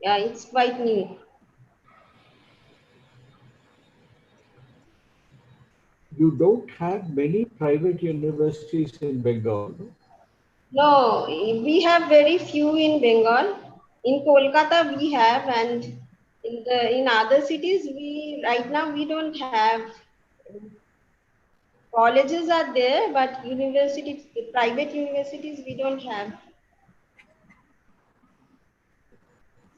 Yeah, it's quite new. You don't have many private universities in Bengal, no? No, we have very few in Bengal. In Kolkata we have, and in other cities we right now we don't have. Colleges are there, but universities, private universities, we don't have.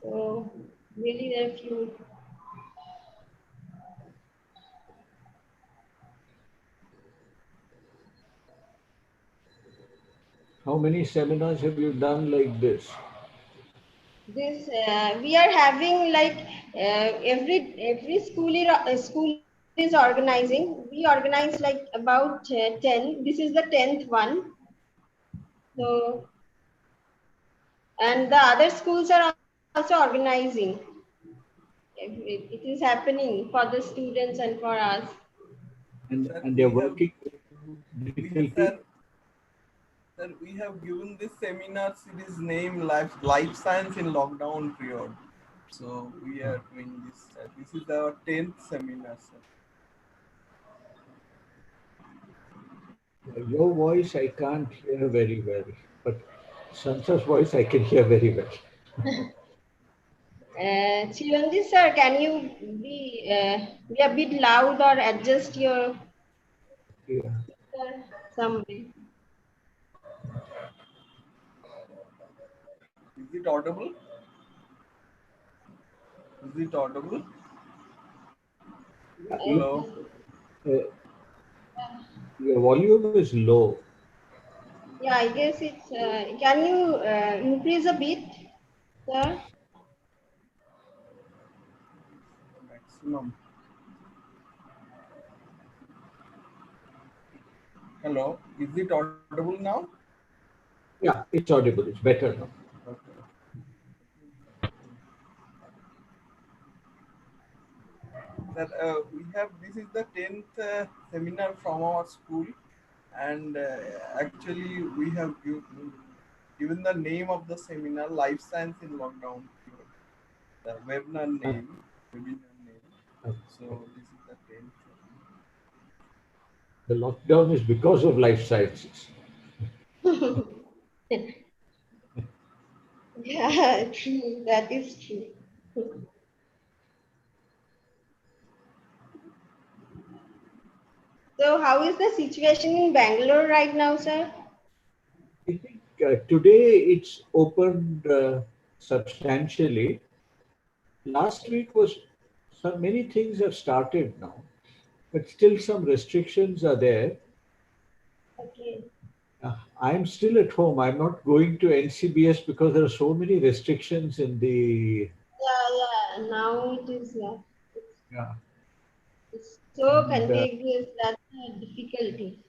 So really, there are few. How many seminars have you done like this? This we are having like every school is organizing. We organize like about 10. This is the 10th one. So and the other schools are also organizing. It is happening for the students and for us. Sir, And they're working with we have, difficulty. sir, we have given this seminar series name Life Science in Lockdown Period. So we are doing this. This is our 10th seminar, sir. Your voice I can't hear very well, but Sansa's voice I can hear very well. Chiranjeev sir, can you be a bit loud or adjust your Yeah. some way? Is it audible? Is it audible? Yeah, Hello. uh, your volume is low. Yeah, I guess it's. Can you increase a bit, sir? Maximum. Hello. Is it audible now? Yeah, it's audible. It's better now. Okay. Sir, we have this is the 10th seminar from our school, and actually we have given the name of the seminar Life Science in Lockdown Period. The webinar name. So this is the 10th. The lockdown is because of life sciences. Yeah, true. That is true. So, how is the situation in Bangalore right now, sir? I think today it's opened substantially. Last week was many things have started now, but still some restrictions are there. Okay. I'm still at home. I'm not going to NCBS because there are so many restrictions in the. Yeah, yeah. Now it is. Yeah. Yeah. It's so And contagious. That's a difficulty.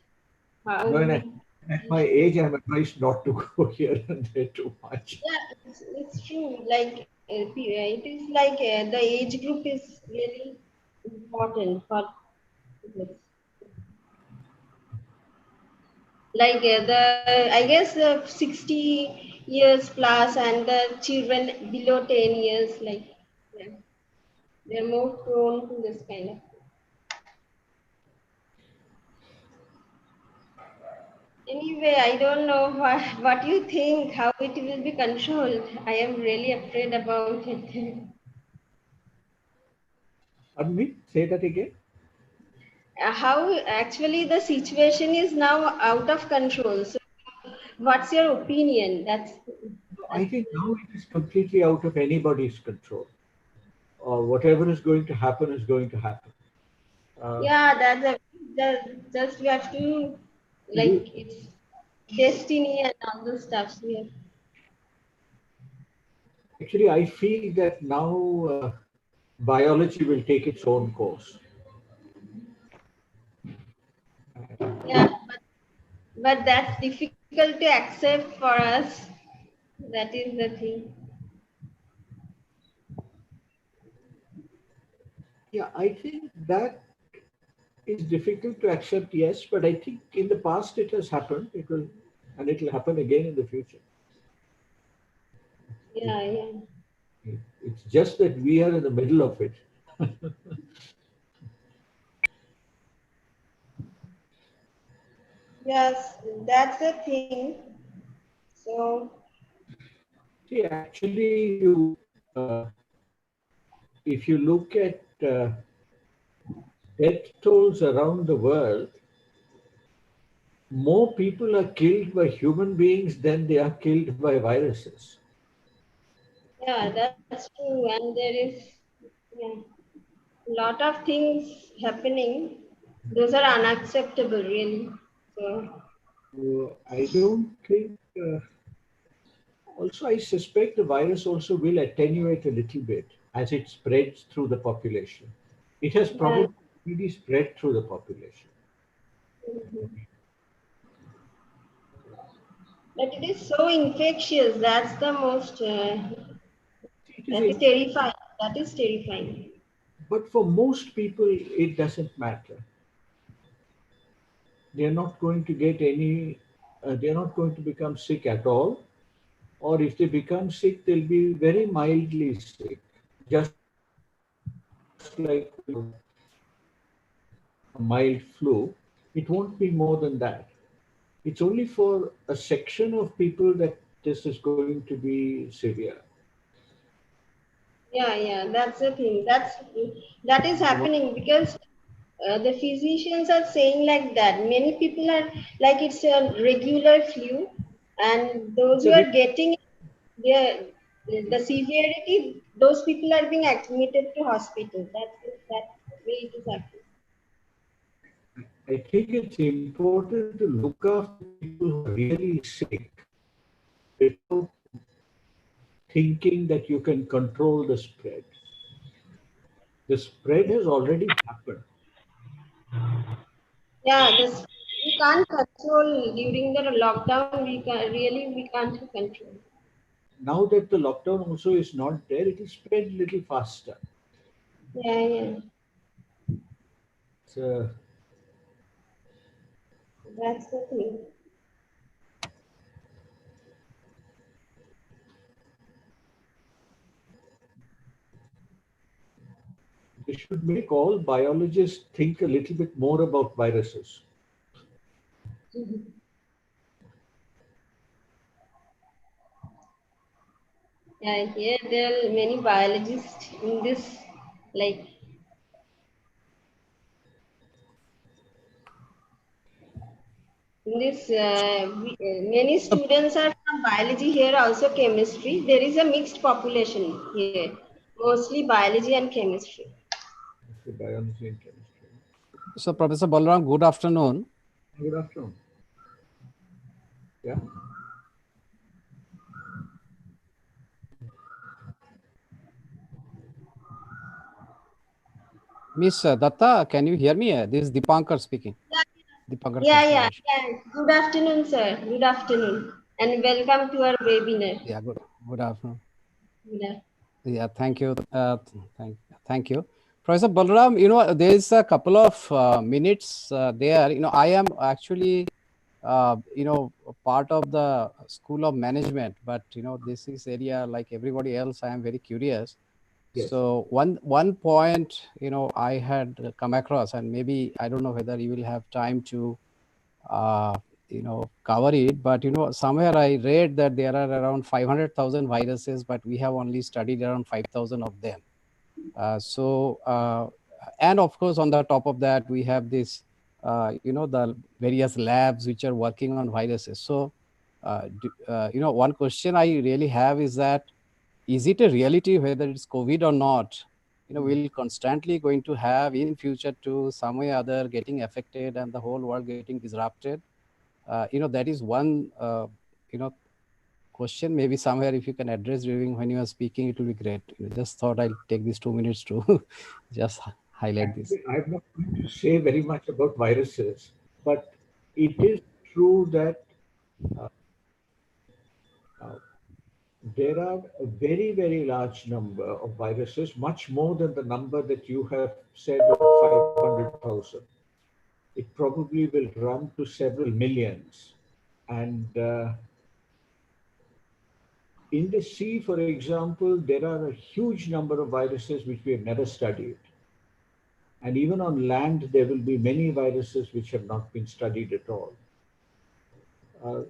How no, and we. at my age, I'm advised not to go here and there too much. Yeah, it's true. Like it is like the age group is really important for this. Like the I guess 60 years plus and the children below 10 years, like yeah, they're more prone to this kind of. Anyway, I don't know what you think, how it will be controlled. I am really afraid about it. Pardon me? Say that again. How actually the situation is now out of control. So, what's your opinion? I That's think now it is completely out of anybody's control. Whatever is going to happen is going to happen. Uh, yeah, just we have to like you it's destiny and all those stuff. So we have, actually, I feel that now biology will take its own course. yeah, but that's difficult to accept for us. That is the thing. Yeah, I think that is difficult to accept, yes, but I think in the past it has happened. And it will happen again in the future. It, Yeah, yeah. It's just that we are in the middle of it. Yes, that's the thing. So, See, actually, if you look at death tolls around the world, more people are killed by human beings than they are killed by viruses. yeah, that's true. And there is, yeah, a lot of things happening. Those are unacceptable, really. So, So I don't think. Also, I suspect the virus also will attenuate a little bit as it spreads through the population. It has yeah. probably already spread through the population. Mhm. But it is so infectious. That's the most, It is that is in, terrifying. That is terrifying. but for most people, it doesn't matter. They are not going to get any. They are not going to become sick at all, or if they become sick, they'll be very mildly sick, just like when you have a mild flu. It won't be more than that. It's only for a section of people that this is going to be severe. Yeah, yeah, that's the thing. That is happening because the physicians are saying like that. Many people are like it's a regular flu, and those It's who a are getting the severity, those people are being admitted to hospital. That's the way it is happening. I think it's important to look after people who are really sick without thinking that you can control the spread. The spread has already happened. Yeah, this we can't control during the lockdown. We can't control. Now that the lockdown also is not there, it will spread a little faster. Yeah, yeah, So that's the thing. they should make all biologists think a little bit more about viruses. Yeah, here there are many biologists in this, like in this. Many students are from biology here, also chemistry. There is a mixed population here, mostly biology and chemistry. Okay, biology and chemistry. So, Professor Balram, good afternoon. Good afternoon. Yeah. Miss Datta, can you hear me? This is Dipankar speaking. Dipankar Yeah, yeah, Krishnaresh. yeah. Good afternoon, sir. Good afternoon, and welcome to our webinar. Yeah, good afternoon. Good Yeah, thank you. Thank you. Professor Balram, there is a couple of minutes there. I am actually, part of the School of Management, but, this is area like everybody else, I am very curious. Yes. So one point, I had come across, and maybe I don't know whether you will have time to, uh, cover it. But somewhere I read that there are around 500,000 viruses, but we have only studied around 5,000 of them. And of course, on the top of that, we have this, the various labs which are working on viruses. So, one question I really have is it a reality whether it's COVID or not? We'll constantly going to have in future to some way or other getting affected and the whole world getting disrupted. That is one, you know, question. Maybe somewhere if you can address during when you are speaking, it will be great. Just thought I'll take these 2 minutes to just highlight this. Actually, I'm not going to say very much about viruses, but it is true that uh, uh, there are a very, very large number of viruses, much more than the number that you have said of 500,000. It probably will run to several millions. And In the sea, for example, there are a huge number of viruses which we have never studied. And even on land, there will be many viruses which have not been studied at all.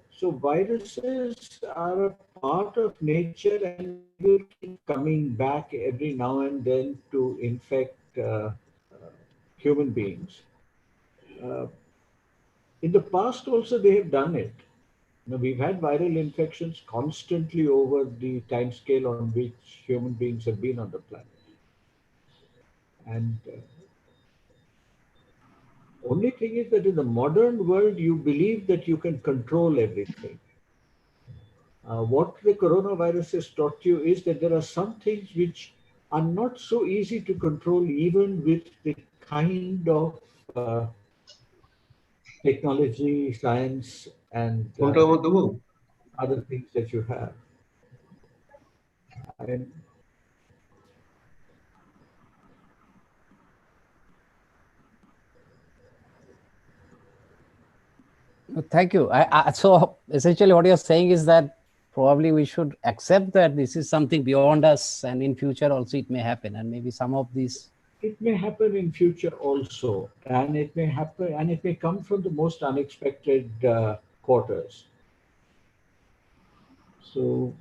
So viruses are a part of nature and they will keep coming back every now and then to infect human beings. Uh, in the past also they have done it. We've had viral infections constantly over the time scale on which human beings have been on the planet. And only thing is that in the modern world, you believe that you can control everything. What the coronavirus has taught you is that there are some things which are not so easy to control, even with the kind of technology, science, and other things that you have. And Thank you. So essentially, what you're saying is that probably we should accept that this is something beyond us, and in future also it may happen, and maybe some of these. it may happen in future also, and it may happen, and it may come from the most unexpected quarters. So,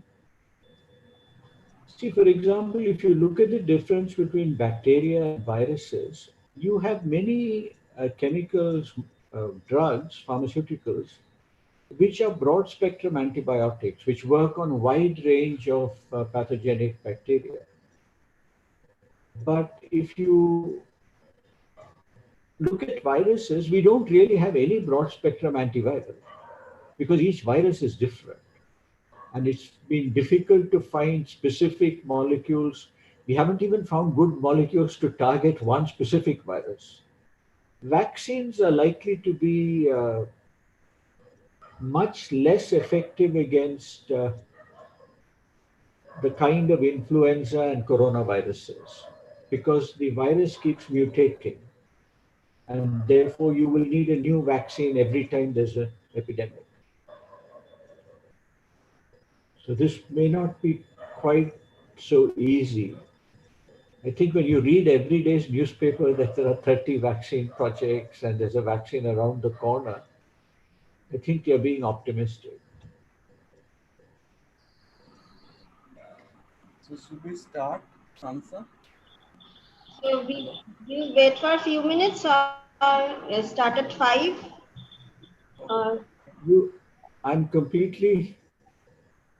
see, for example, if you look at the difference between bacteria and viruses, you have many chemicals, drugs, pharmaceuticals, which are broad spectrum antibiotics, which work on a wide range of pathogenic bacteria. But if you look at viruses, we don't really have any broad spectrum antiviral because each virus is different. And it's been difficult to find specific molecules. We haven't even found good molecules to target one specific virus. Vaccines are likely to be much less effective against the kind of influenza and coronaviruses because the virus keeps mutating. And therefore, you will need a new vaccine every time there's an epidemic. So, this may not be quite so easy. I think when you read every day's newspaper that there are 30 vaccine projects and there's a vaccine around the corner, I think you're being optimistic. So should we start, Sansa? So we wait for a few minutes or start at 5? Uh, You, I'm completely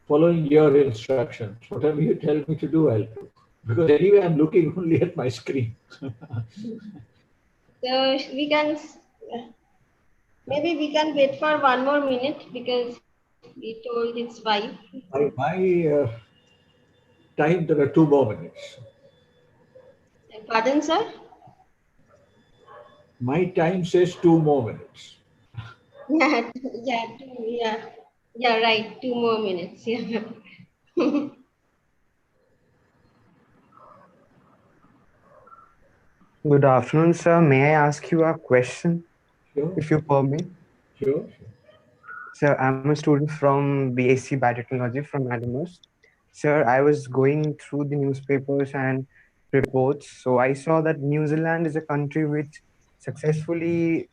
following your instructions. Whatever you tell me to do, I'll do. Because anyway, I'm looking only at my screen. so we can maybe we can wait for 1 more minute because we told it's 5. By my time, there are 2 more minutes. Pardon, sir? My time says 2 more minutes. Yeah, yeah, right. 2 more minutes. Yeah. Good afternoon, sir. May I ask you a question, Sure, if you permit? sure. Sir, I'm a student from BSc Biotechnology from Adamas. Sir, I was going through the newspapers and reports. So I saw that New Zealand is a country which successfully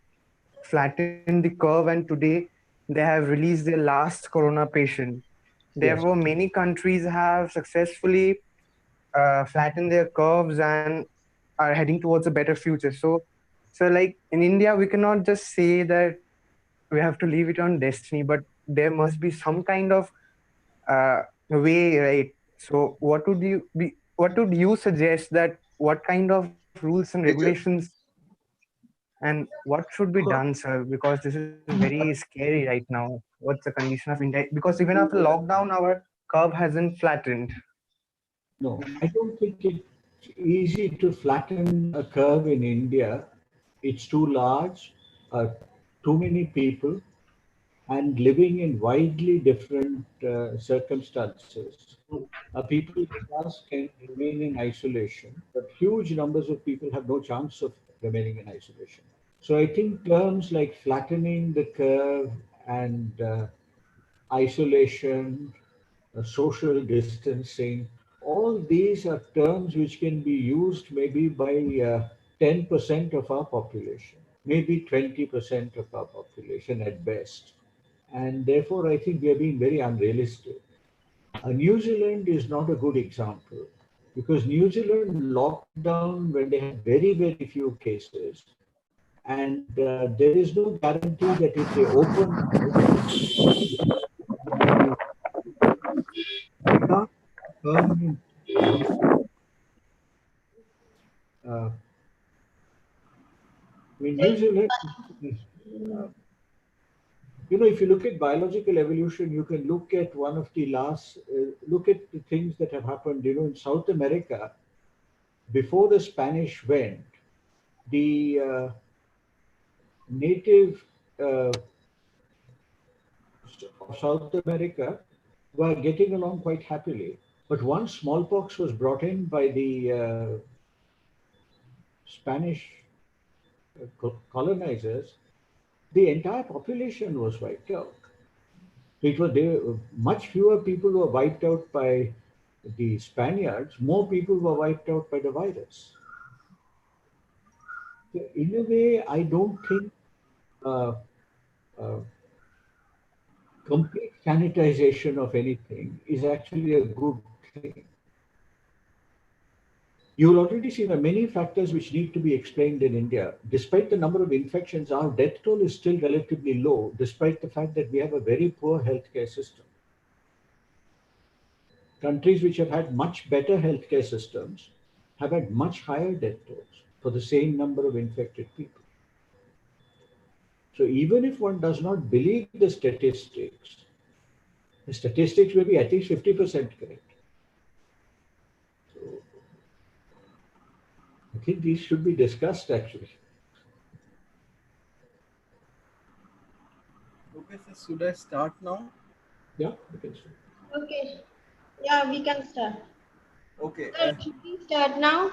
flattened the curve, and today they have released their last corona patient. Yes. Therefore, many countries have successfully flattened their curves and are heading towards a better future. So like in India, we cannot just say that we have to leave it on destiny, but there must be some kind of uh, way, right? So what would you suggest, that what kind of rules and regulations and what should be done, sir? Because this is very scary right now. What's the condition of India? Because even after lockdown, our curve hasn't flattened. No, I don't think it's easy to flatten a curve in India. It's too large, too many people, and living in widely different circumstances. People like us can remain in isolation, but huge numbers of people have no chance of remaining in isolation. So I think terms like flattening the curve and isolation social distancing. All these are terms which can be used maybe by 10% of our population, maybe 20% of our population at best. And therefore, I think we are being very unrealistic. New Zealand is not a good example because New Zealand locked down when they had very, very few cases. And there is no guarantee that if they open now, they can't permanent. Uh, I mean, New Zealand, uh, if you look at biological evolution, you can look at one of the last, look at the things that have happened, in South America before the Spanish went. The native of South America were getting along quite happily. But once smallpox was brought in by the Spanish colonizers, the entire population was wiped out. It was there, much fewer people were wiped out by the Spaniards, more people were wiped out by the virus. So in a way, I don't think uh, uh, complete sanitization of anything is actually a good thing. You will already see there are many factors which need to be explained in India. Despite the number of infections, our death toll is still relatively low, despite the fact that we have a very poor healthcare system. Countries which have had much better healthcare systems have had much higher death tolls for the same number of infected people. So even if one does not believe the statistics may be at least 50% correct. So I think these should be discussed actually. Okay, so should I start now? Yeah, we can start. Okay. Yeah, we can start. Okay, Sir, should we start now?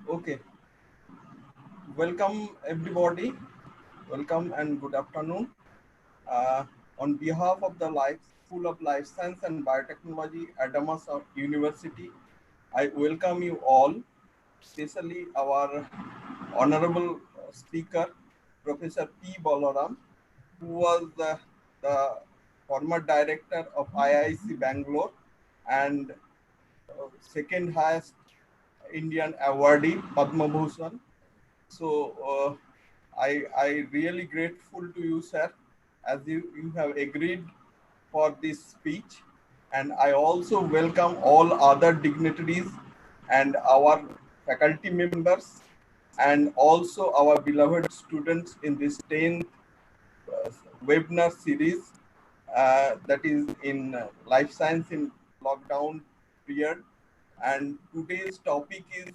okay. Welcome everybody. Welcome and good afternoon. Uh, on behalf of the School of Life Science and Biotechnology, Adamas University, I welcome you all, especially our honorable speaker, Professor P. Balaram, who was the former director of IIC Bangalore and second highest Indian awardee, Padma Bhushan. So I really grateful to you, sir, as you have agreed for this speech. And I also welcome all other dignitaries and our faculty members and also our beloved students in this 10th uh, webinar series that is in life science in lockdown period. And today's topic is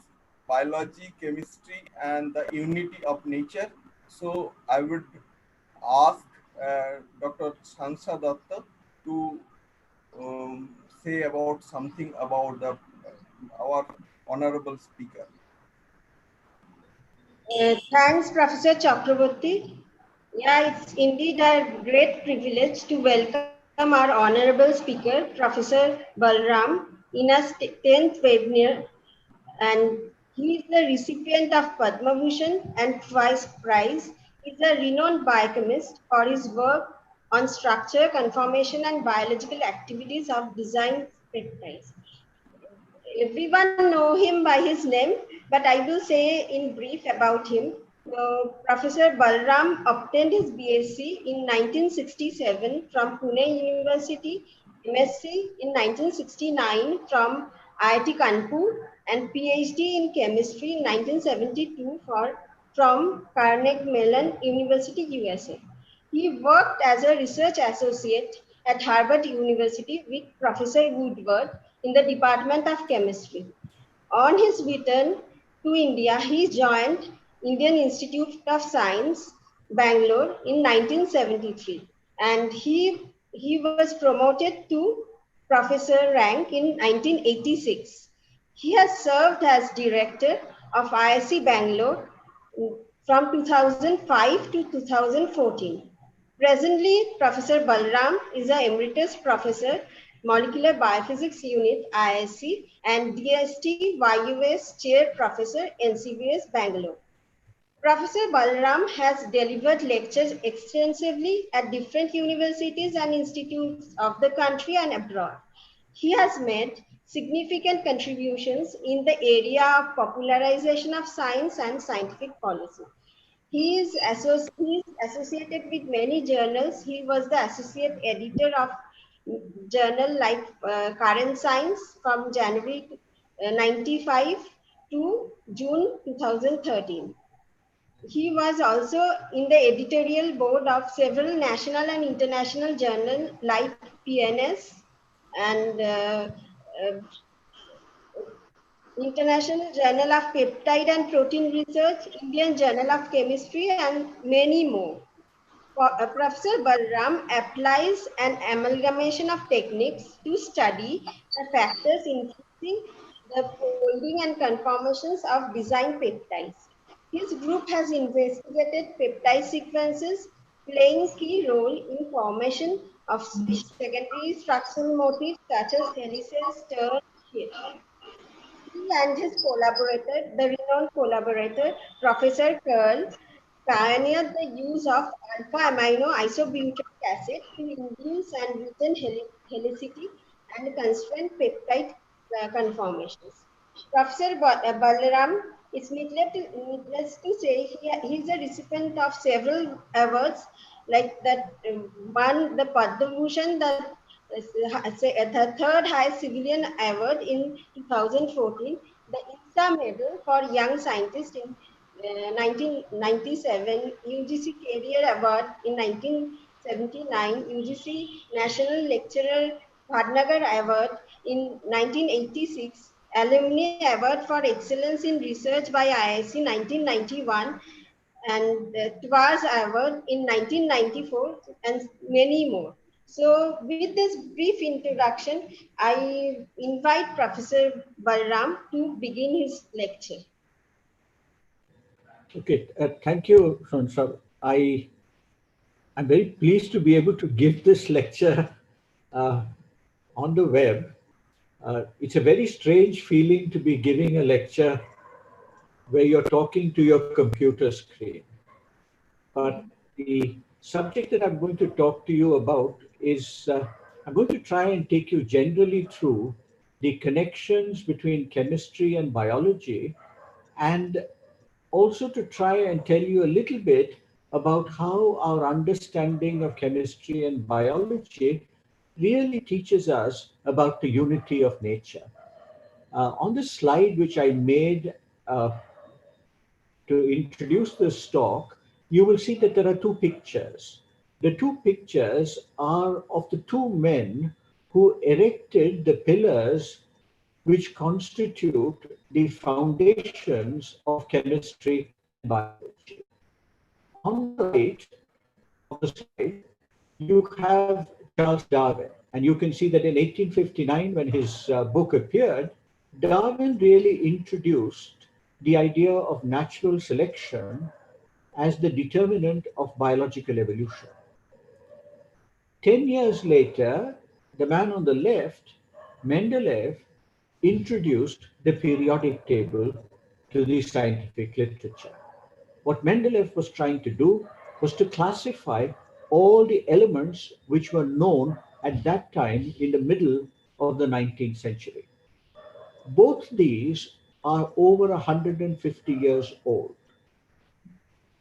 biology, chemistry, and the unity of nature. So I would ask Dr. Sansa Datta to say about something about our honorable speaker. Thanks, Professor Chakraborty. Yeah, it's indeed a great privilege to welcome our honorable speaker, Professor Balram, in our 10th webinar. And he is the recipient of Padma Bhushan and twice prize. He is a renowned biochemist for his work on structure, conformation, and biological activities of designed peptides. Everyone know him by his name, but I will say in brief about him. Professor Balram obtained his BSc in 1967 from Pune University, MSc in 1969 from IIT Kanpur, and PhD in chemistry in 1972 from Carnegie Mellon University, USA. He worked as a research associate at Harvard University with Professor Woodward in the Department of Chemistry. On his return to India, he joined Indian Institute of Science, Bangalore in 1973, and he was promoted to professor rank in 1986. He has served as director of IIC Bangalore from 2005 to 2014. Presently, Professor Balram is an emeritus professor Molecular Biophysics Unit, IISc, and DST YUS Chair Professor, NCBS, Bangalore. Professor Balram has delivered lectures extensively at different universities and institutes of the country and abroad. He has made significant contributions in the area of popularization of science and scientific policy. He is associated with many journals. He was the associate editor of journal like Current Science from January 95 to June 2013. He was also in the editorial board of several national and international journals like PNS and International Journal of Peptide and Protein Research, Indian Journal of Chemistry, and many more. Professor Balram applies an amalgamation of techniques to study the factors influencing the folding and conformations of designed peptides. His group has investigated peptide sequences playing key role in formation of secondary structural motifs such as helices, turns, shapes. He and his collaborator, the renowned collaborator, Professor Curl, pioneered the use of alpha-amino isobutyric acid to induce and weaken helicity and constrain peptide conformations. Professor Balaram is needless to say he is a recipient of several awards like that one the Padma Bhushan, the third highest civilian award in 2014, the INSA medal for young scientists in 1997, UGC Career Award in 1979, UGC National Lecturer Bhatnagar Award in 1986, Alumni Award for Excellence in Research by IISc 1991, and TWAS Award in 1994, and many more. So, with this brief introduction, I invite Professor Balram to begin his lecture. Okay, thank you, Shansha. I'm very pleased to be able to give this lecture uh, on the web. It's a very strange feeling to be giving a lecture where you're talking to your computer screen. But the subject that I'm going to talk to you about is I'm going to try and take you generally through the connections between chemistry and biology, and also to try and tell you a little bit about how our understanding of chemistry and biology really teaches us about the unity of nature. On the slide which I made to introduce this talk, you will see that there are two pictures. The two pictures are of the two men who erected the pillars which constitute the foundations of chemistry and biology. On the right of the slide, you have Charles Darwin. And you can see that in 1859, when his book appeared, Darwin really introduced the idea of natural selection as the determinant of biological evolution. 10 years later, the man on the left, Mendeleev, introduced the periodic table to the scientific literature. What Mendeleev was trying to do was to classify all the elements which were known at that time in the middle of the 19th century. Both these are over 150 years old.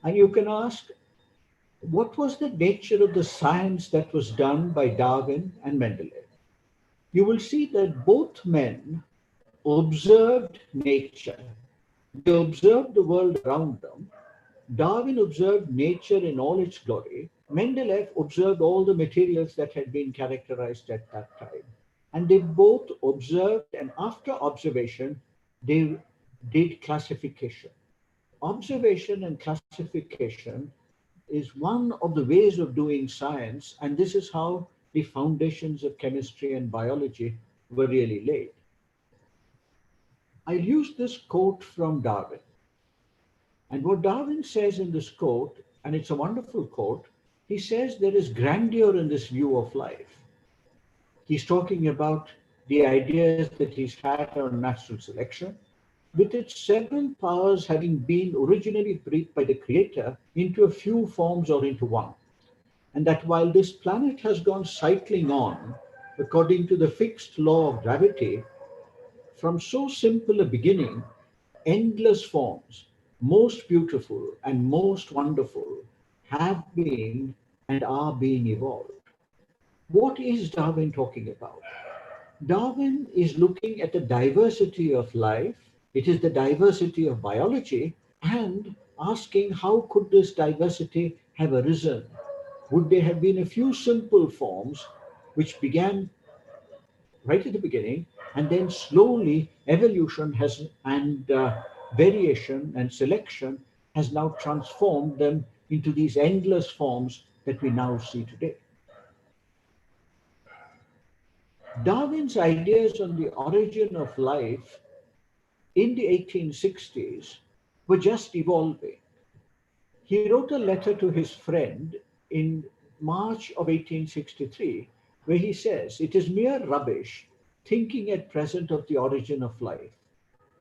And you can ask, what was the nature of the science that was done by Darwin and Mendeleev? You will see that both men observed nature. They observed the world around them. Darwin observed nature in all its glory. Mendeleev observed all the materials that had been characterized at that time. And they both observed, and after observation, they did classification. Observation and classification is one of the ways of doing science, and this is how the foundations of chemistry and biology were really laid. I use this quote from Darwin. And what Darwin says in this quote, and it's a wonderful quote, he says there is grandeur in this view of life. He's talking about the ideas that he's had on natural selection, with its several powers having been originally breathed by the Creator into a few forms or into one. And that while this planet has gone cycling on according to the fixed law of gravity, from so simple a beginning, endless forms, most beautiful and most wonderful, have been and are being evolved. What is Darwin talking about? Darwin is looking at the diversity of life, it is the diversity of biology, and asking how could this diversity have arisen? Would there have been a few simple forms which began right at the beginning, and then slowly evolution has and variation and selection has now transformed them into these endless forms that we now see today. Darwin's ideas on the origin of life in the 1860s were just evolving. He wrote a letter to his friend in March of 1863 where he says, "It is mere rubbish thinking at present of the origin of life.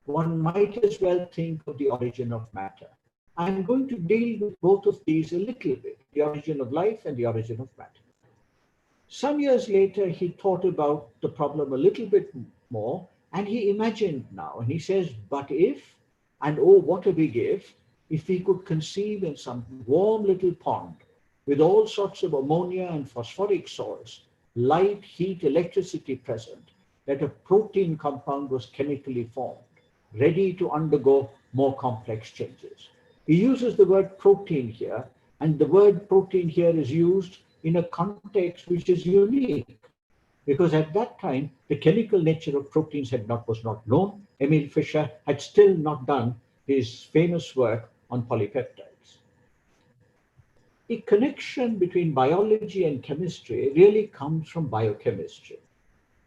One might as well think of the origin of matter." I'm going to deal with both of these a little bit, the origin of life and the origin of matter. Some years later, he thought about the problem a little bit more and he imagined now. And he says, but if, and oh, what a big if we could conceive in some warm little pond with all sorts of ammonia and phosphoric salts, light, heat, electricity present, that a protein compound was chemically formed, ready to undergo more complex changes. He uses the word protein here, and the word protein here is used in a context which is unique, because at that time the chemical nature of proteins was not known. Emil Fischer had still not done his famous work on polypeptides. The connection between biology and chemistry really comes from biochemistry.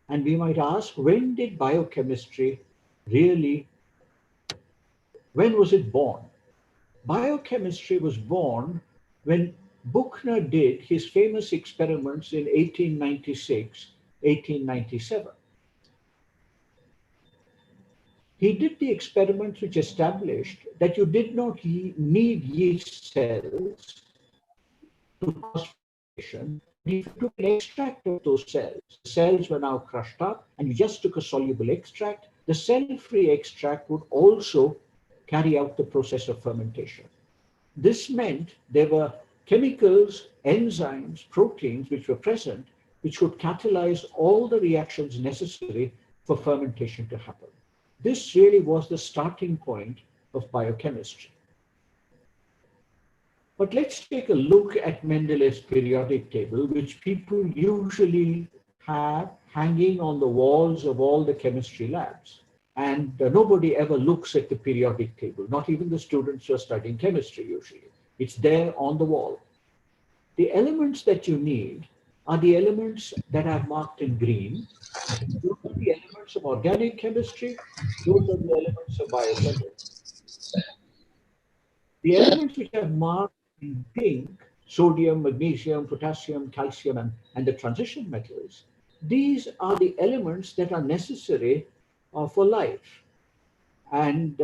And we might ask, when did biochemistry really, when was it born? Biochemistry was born when Buchner did his famous experiments in 1896, 1897. He did the experiments which established that you did not need yeast cells to cause fermentation. And if you took an extract of those cells, the cells were now crushed up, and you just took a soluble extract, the cell-free extract would also carry out the process of fermentation. This meant there were chemicals, enzymes, proteins which were present, which would catalyze all the reactions necessary for fermentation to happen. This really was the starting point of biochemistry. But let's take a look at Mendeleev's periodic table, which people usually have hanging on the walls of all the chemistry labs. And nobody ever looks at the periodic table, not even the students who are studying chemistry usually. It's there on the wall. The elements that you need are the elements that are marked in green. Those are the elements of organic chemistry. Those are the elements of biochemistry. The elements which are marked in pink, sodium, magnesium, potassium, calcium, and the transition metals, these are the elements that are necessary for life. And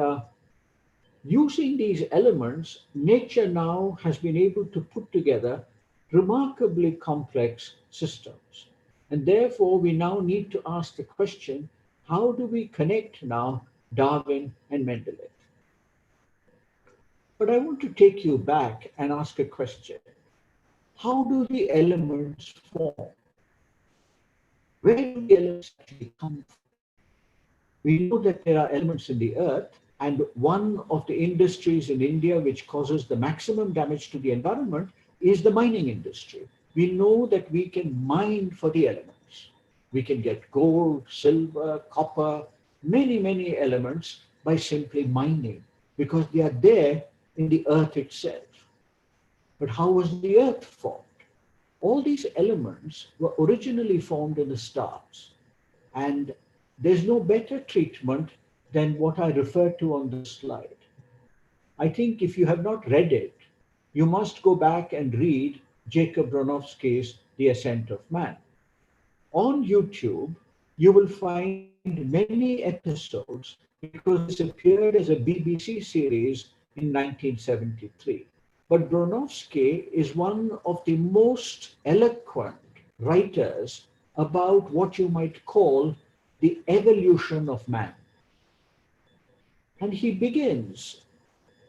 using these elements, nature now has been able to put together remarkably complex systems. And therefore, we now need to ask the question, how do we connect now Darwin and Mendeleev? But I want to take you back and ask a question. How do the elements form? Where do the elements actually come from? We know that there are elements in the earth, and one of the industries in India which causes the maximum damage to the environment is the mining industry. We know that we can mine for the elements. We can get gold, silver, copper, many elements by simply mining, because they are there in the earth itself. But how was the earth formed? All these elements were originally formed in the stars. And there's no better treatment than what I referred to on this slide. I think if you have not read it, you must go back and read Jacob Bronowski's The Ascent of Man. On YouTube, you will find many episodes because this appeared as a BBC series in 1973. But Bronowski is one of the most eloquent writers about what you might call the evolution of man. And he begins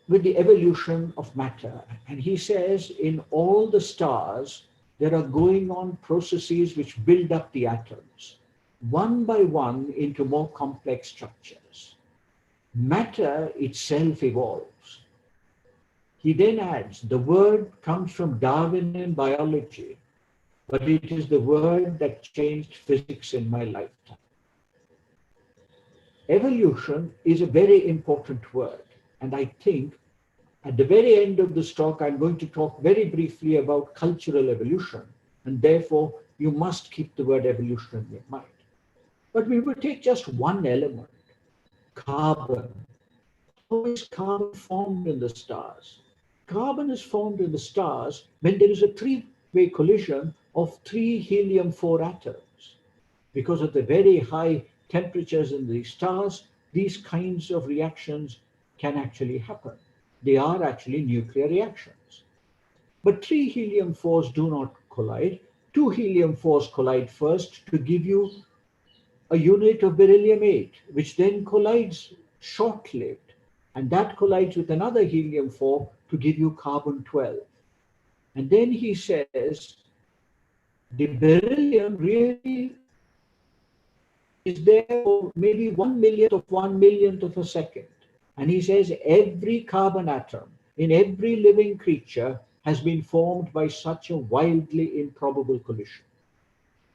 with the evolution of matter. And he says in all the stars, there are going on processes which build up the atoms, one by one into more complex structures. Matter itself evolves. He then adds, the word comes from Darwinian biology, but it is the word that changed physics in my lifetime. Evolution is a very important word, and I think at the very end of this talk, I'm going to talk very briefly about cultural evolution, and therefore you must keep the word evolution in your mind. But we will take just one element, carbon. How is carbon formed in the stars? Carbon is formed in the stars when there is a three-way collision of three helium-4 atoms. Because of the very high temperatures in the stars, these kinds of reactions can actually happen. They are actually nuclear reactions. But three helium-4s do not collide. Two helium-4s collide first to give you a unit of beryllium-8, which then collides short-lived. And that collides with another helium-4 to give you carbon-12. And then he says the beryllium really is there for maybe 1 millionth of a second. And he says every carbon atom in every living creature has been formed by such a wildly improbable collision.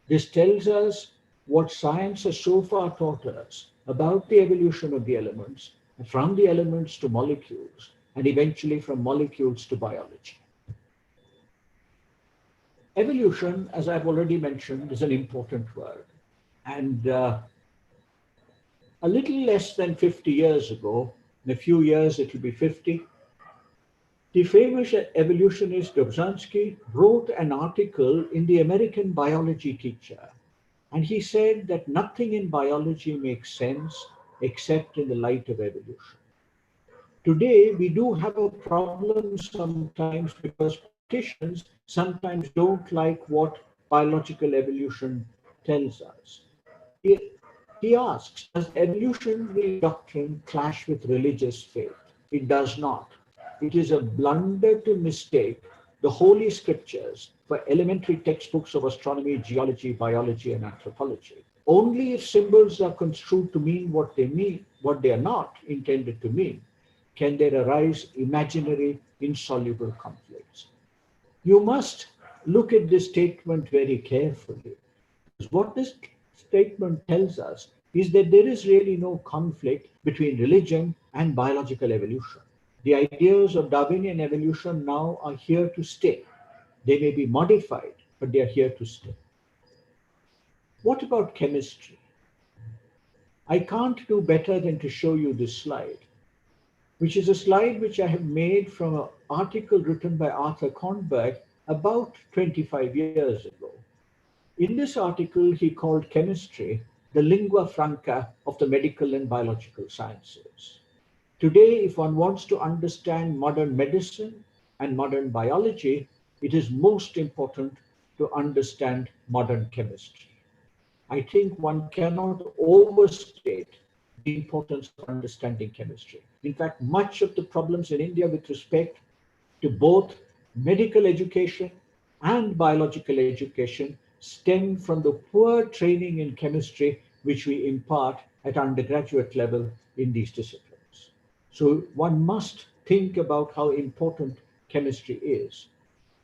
This tells us what science has so far taught us about the evolution of the elements, from the elements to molecules, and eventually from molecules to biology. Evolution, as I've already mentioned, is an important word. And a little less than 50 years ago, in a few years it will be 50, the famous evolutionist Dobzhansky wrote an article in the American Biology Teacher, and he said that nothing in biology makes sense except in the light of evolution. Today, we do have a problem sometimes because politicians sometimes don't like what biological evolution tells us. He, he asks, does evolutionary doctrine clash with religious faith? It does not. It is a blunder to mistake the holy scriptures for elementary textbooks of astronomy, geology, biology, and anthropology. Only if symbols are construed to mean what they mean, what they are not intended to mean, can there arise imaginary, insoluble conflicts. You must look at this statement very carefully, because what this statement tells us is that there is really no conflict between religion and biological evolution. The ideas of Darwinian evolution now are here to stay. They may be modified, but they are here to stay. What about chemistry? I can't do better than to show you this slide, which is a slide which I have made from an article written by Arthur Kornberg about 25 years ago. In this article, he called chemistry the lingua franca of the medical and biological sciences. Today, if one wants to understand modern medicine and modern biology, it is most important to understand modern chemistry. I think one cannot overstate the importance of understanding chemistry. In fact, much of the problems in India with respect to both medical education and biological education stem from the poor training in chemistry which we impart at undergraduate level in these disciplines. So one must think about how important chemistry is.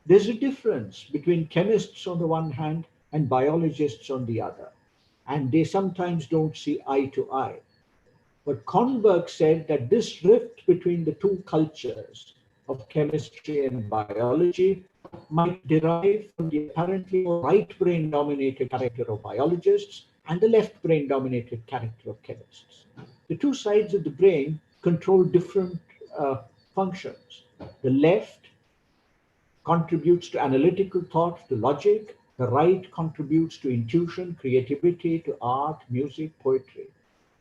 There's a difference between chemists on the one hand and biologists on the other, and they sometimes don't see eye to eye. But Kornberg said that this rift between the two cultures of chemistry and biology might derive from the apparently more right brain dominated character of biologists and the left brain dominated character of chemists. The two sides of the brain control different functions. The left contributes to analytical thought, to logic, The right contributes to intuition, creativity, to art, music, poetry.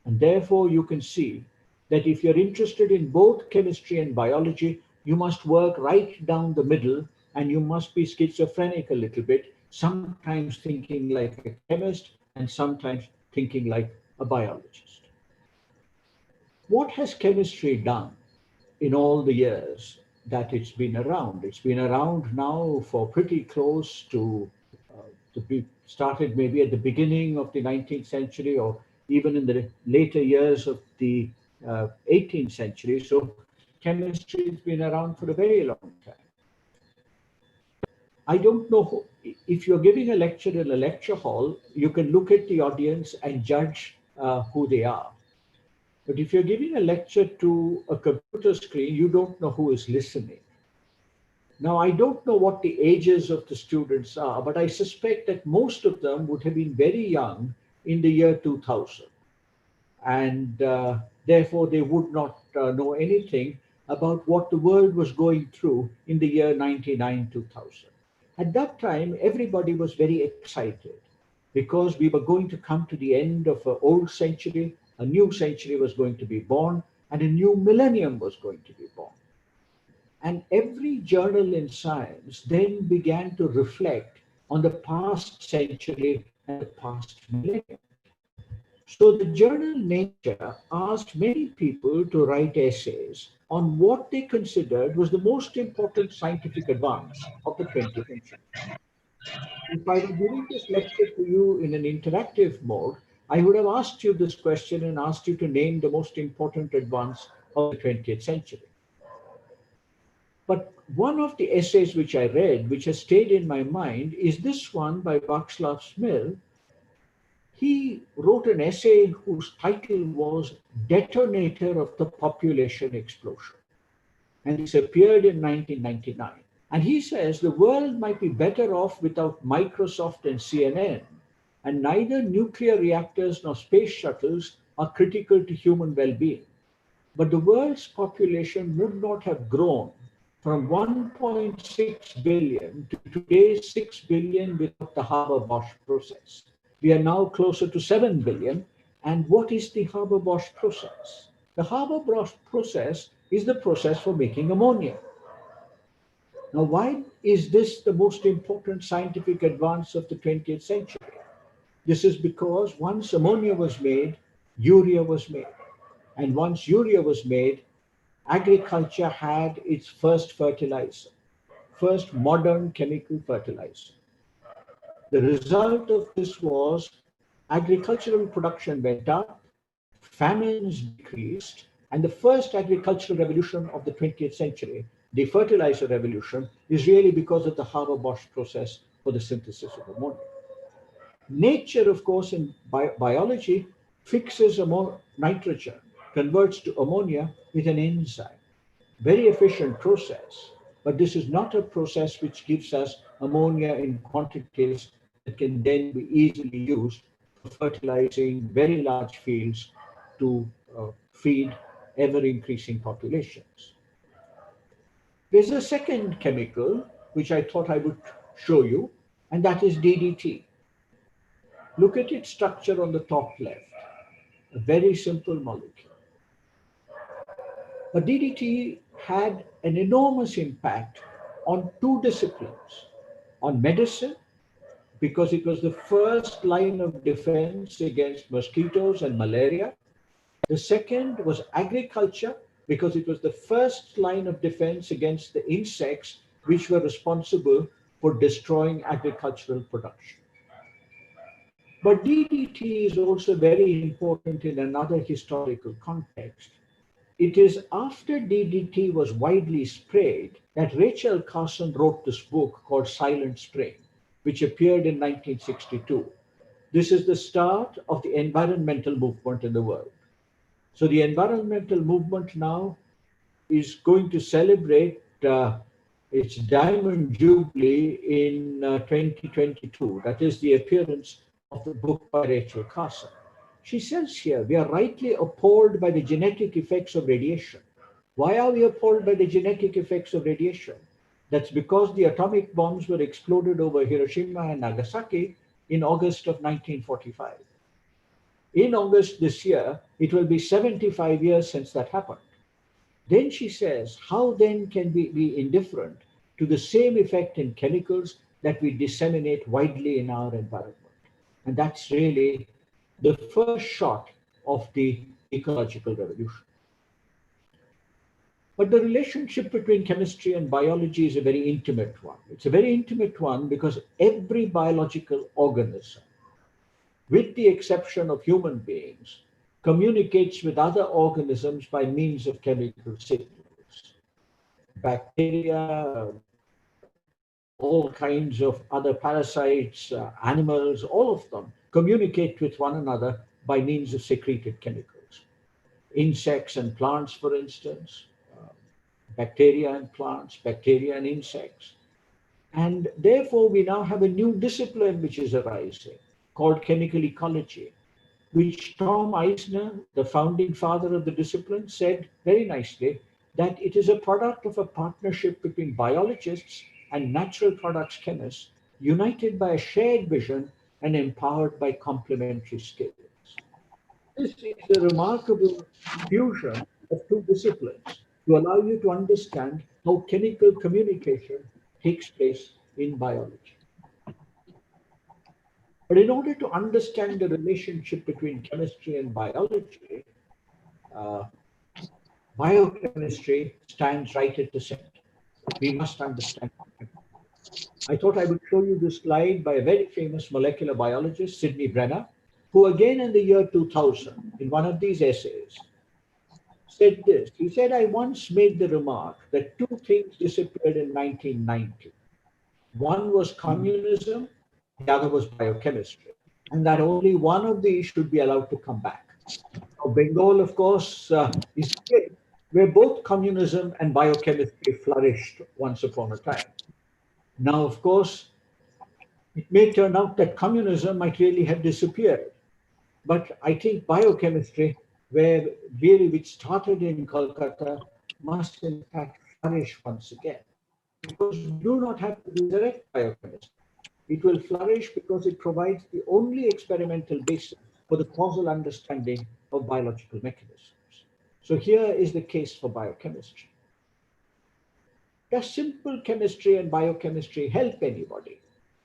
And therefore, you can see that if you're interested in both chemistry and biology, you must work right down the middle and you must be schizophrenic a little bit, sometimes thinking like a chemist and sometimes thinking like a biologist. What has chemistry done in all the years that it's been around? It's been around now for pretty close to started maybe at the beginning of the 19th century or even in the later years of the 18th century. So chemistry has been around for a very long time. I don't know if you're giving a lecture in a lecture hall, you can look at the audience and judge who they are. But if you're giving a lecture to a computer screen, you don't know who is listening. Now, I don't know what the ages of the students are, but I suspect that most of them would have been very young in the year 2000. And therefore, they would not know anything about what the world was going through in the year 99, 2000. At that time, everybody was very excited because we were going to come to the end of an old century, a new century was going to be born, and a new millennium was going to be born. And every journal in science then began to reflect on the past century and the past millennium. So the journal Nature asked many people to write essays on what they considered was the most important scientific advance of the 20th century. If I were giving this lecture to you in an interactive mode, I would have asked you this question and asked you to name the most important advance of the 20th century. But one of the essays which I read, which has stayed in my mind, is this one by Václav Smil. He wrote an essay whose title was Detonator of the Population Explosion. And this appeared in 1999. And he says the world might be better off without Microsoft and CNN, and neither nuclear reactors nor space shuttles are critical to human well being. But the world's population would not have grown from 1.6 billion to today's 6 billion without the Haber-Bosch process. We are now closer to 7 billion. And what is the Haber-Bosch process? The Haber-Bosch process is the process for making ammonia. Now, why is this the most important scientific advance of the 20th century? This is because once ammonia was made, urea was made. And once urea was made, agriculture had its first fertilizer, first modern chemical fertilizer. The result of this was agricultural production went up, famines decreased, and the first agricultural revolution of the 20th century, the fertilizer revolution, is really because of the Haber-Bosch process for the synthesis of ammonia. Nature, of course, in biology, fixes nitrogen, converts to ammonia with an enzyme. Very efficient process, but this is not a process which gives us ammonia in quantities that can then be easily used for fertilizing very large fields to feed ever increasing populations. There's a second chemical which I thought I would show you, and that is DDT. Look at its structure on the top left, a very simple molecule. But DDT had an enormous impact on two disciplines, on medicine, because it was the first line of defense against mosquitoes and malaria. The second was agriculture, because it was the first line of defense against the insects which were responsible for destroying agricultural production. But DDT is also very important in another historical context. It is after DDT was widely sprayed that Rachel Carson wrote this book called Silent Spring, which appeared in 1962. This is the start of the environmental movement in the world. So the environmental movement now is going to celebrate its diamond jubilee in 2022. That is the appearance of the book by Rachel Carson. She says here, we are rightly appalled by the genetic effects of radiation. Why are we appalled by the genetic effects of radiation? That's because the atomic bombs were exploded over Hiroshima and Nagasaki in August of 1945. In August this year, it will be 75 years since that happened. Then she says, how then can we be indifferent to the same effect in chemicals that we disseminate widely in our environment? And that's really the first shot of the ecological revolution. But the relationship between chemistry and biology is a very intimate one. It's a very intimate one because every biological organism, with the exception of human beings, communicates with other organisms by means of chemical signals. Bacteria, all kinds of other parasites, animals, all of them communicate with one another by means of secreted chemicals. Insects and plants, for instance, bacteria and plants, bacteria and insects. And therefore, we now have a new discipline which is arising called chemical ecology, which Tom Eisner, the founding father of the discipline, said very nicely that it is a product of a partnership between biologists and natural products chemists, united by a shared vision and empowered by complementary skills. This is a remarkable fusion of two disciplines to allow you to understand how chemical communication takes place in biology. But in order to understand the relationship between chemistry and biology, uh, biochemistry stands right at the center. We must understand. I thought I would show you this slide by a very famous molecular biologist, Sidney Brenner, who again in the year 2000, in one of these essays, said this. He said, I once made the remark that two things disappeared in 1990. One was communism, the other was biochemistry, and that only one of these should be allowed to come back. Now, Bengal, of course, is a state where both communism and biochemistry flourished once upon a time. Now, of course, it may turn out that communism might really have disappeared. But I think biochemistry, where really which started in Kolkata, must in fact flourish once again. Because we do not have to resurrect biochemistry. It will flourish because it provides the only experimental basis for the causal understanding of biological mechanisms. So here is the case for biochemistry. Does simple chemistry and biochemistry help anybody?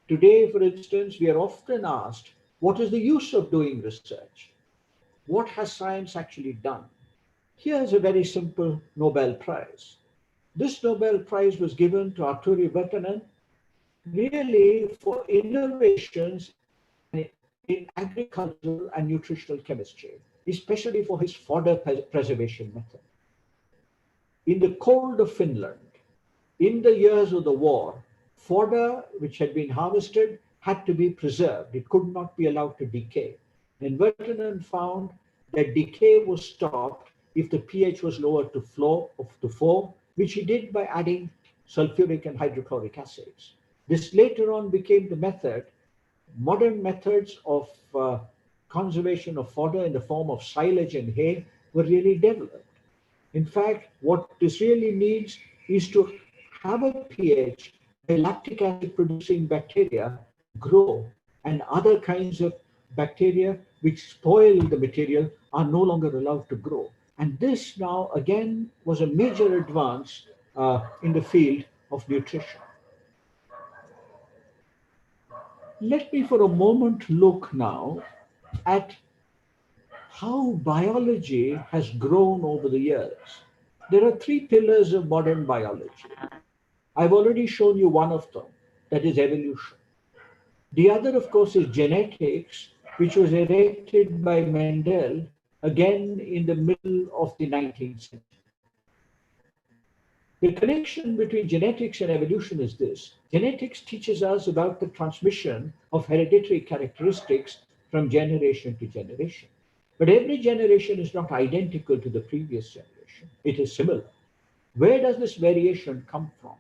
Today, for instance, we are often asked, what is the use of doing research? What has science actually done? Here's a very simple Nobel Prize. This Nobel Prize was given to Arturi Virtanen really for innovations in agricultural and nutritional chemistry, especially for his fodder preservation method. In the cold of Finland, in the years of the war, fodder which had been harvested had to be preserved. It could not be allowed to decay. And Virtanen found that decay was stopped if the pH was lowered to 4, which he did by adding sulfuric and hydrochloric acids. This later on became the method. Modern methods of conservation of fodder in the form of silage and hay were really developed. In fact, what this really needs is to have a pH where lactic acid producing bacteria grow and other kinds of bacteria which spoil the material are no longer allowed to grow. And this now again was a major advance in the field of nutrition. Let me for a moment look now at how biology has grown over the years. There are three pillars of modern biology. I've already shown you one of them, that is evolution. The other, of course, is genetics, which was erected by Mendel again in the middle of the 19th century. The connection between genetics and evolution is this. Genetics teaches us about the transmission of hereditary characteristics from generation to generation. But every generation is not identical to the previous generation. It is similar. Where does this variation come from?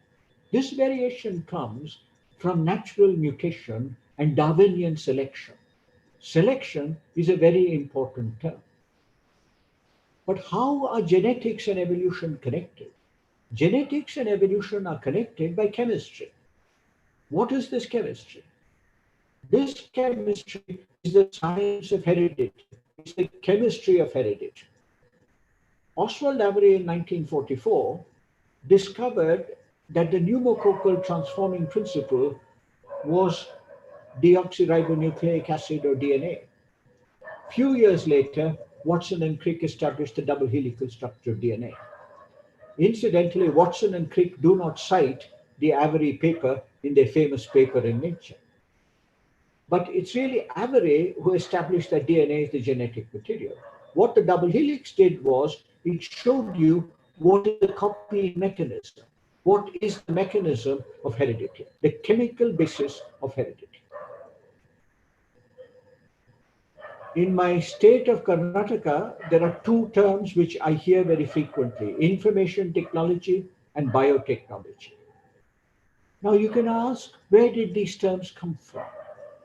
This variation comes from natural mutation and Darwinian selection. Selection is a very important term. But how are genetics and evolution connected? Genetics and evolution are connected by chemistry. What is this chemistry? This chemistry is the science of heredity. It's the chemistry of heredity. Oswald Avery in 1944 discovered that the pneumococcal transforming principle was deoxyribonucleic acid or DNA. Few years later, Watson and Crick established the double helical structure of DNA. Incidentally, Watson and Crick do not cite the Avery paper in their famous paper in Nature. But it's really Avery who established that DNA is the genetic material. What the double helix did was it showed you what is the copying mechanism. What is the mechanism of heredity, the chemical basis of heredity. In my state of Karnataka, there are two terms which I hear very frequently: information technology and biotechnology. Now you can ask, where did these terms come from?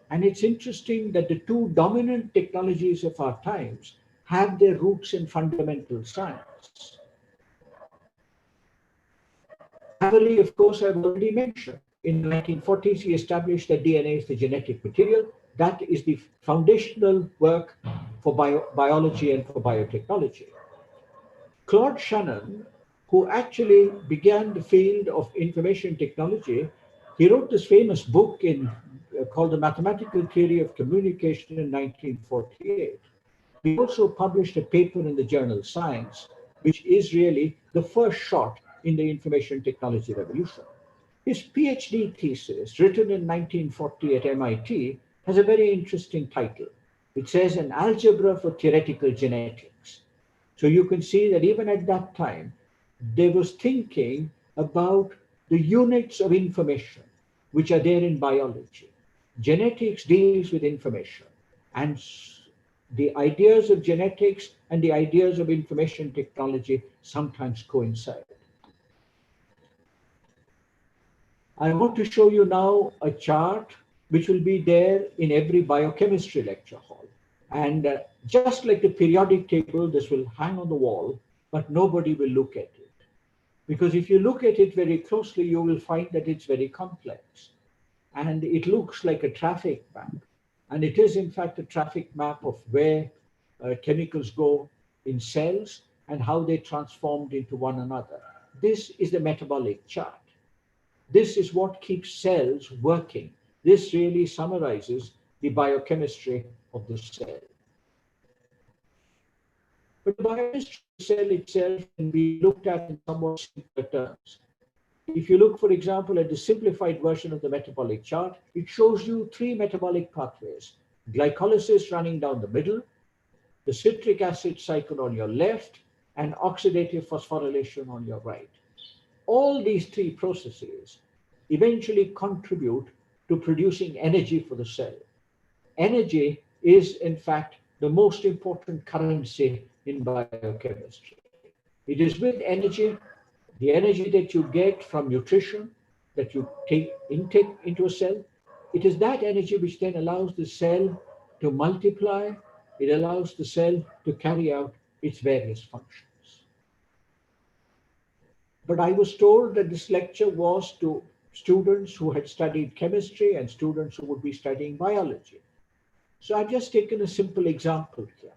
And it's interesting that the two dominant technologies of our times have their roots in fundamental science. Avery, of course, I've already mentioned. In the 1940s, he established that DNA is the genetic material. That is the foundational work for biology and for biotechnology. Claude Shannon, who actually began the field of information technology, he wrote this famous book called The Mathematical Theory of Communication in 1948. He also published a paper in the journal Science, which is really the first shot in the information technology revolution. His PhD thesis, written in 1940 at MIT, has a very interesting title. It says An Algebra for Theoretical Genetics. So you can see that even at that time, there was thinking about the units of information which are there in biology. Genetics deals with information, and the ideas of genetics and the ideas of information technology sometimes coincide. I want to show you now a chart which will be there in every biochemistry lecture hall. And just like the periodic table, this will hang on the wall, but nobody will look at it. Because if you look at it very closely, you will find that it's very complex. And it looks like a traffic map. And it is, in fact, a traffic map of where chemicals go in cells and how they transformed into one another. This is the metabolic chart. This is what keeps cells working. This really summarizes the biochemistry of the cell. But the biochemistry of the cell itself can be looked at in somewhat simpler terms. If you look, for example, at the simplified version of the metabolic chart, it shows you three metabolic pathways: glycolysis running down the middle, the citric acid cycle on your left, and oxidative phosphorylation on your right. All these three processes eventually contribute to producing energy for the cell. Energy is, in fact, the most important currency in biochemistry. It is with energy, the energy that you get from nutrition, that you intake into a cell, it is that energy which then allows the cell to multiply, it allows the cell to carry out its various functions. But I was told that this lecture was to students who had studied chemistry and students who would be studying biology. So I've just taken a simple example here.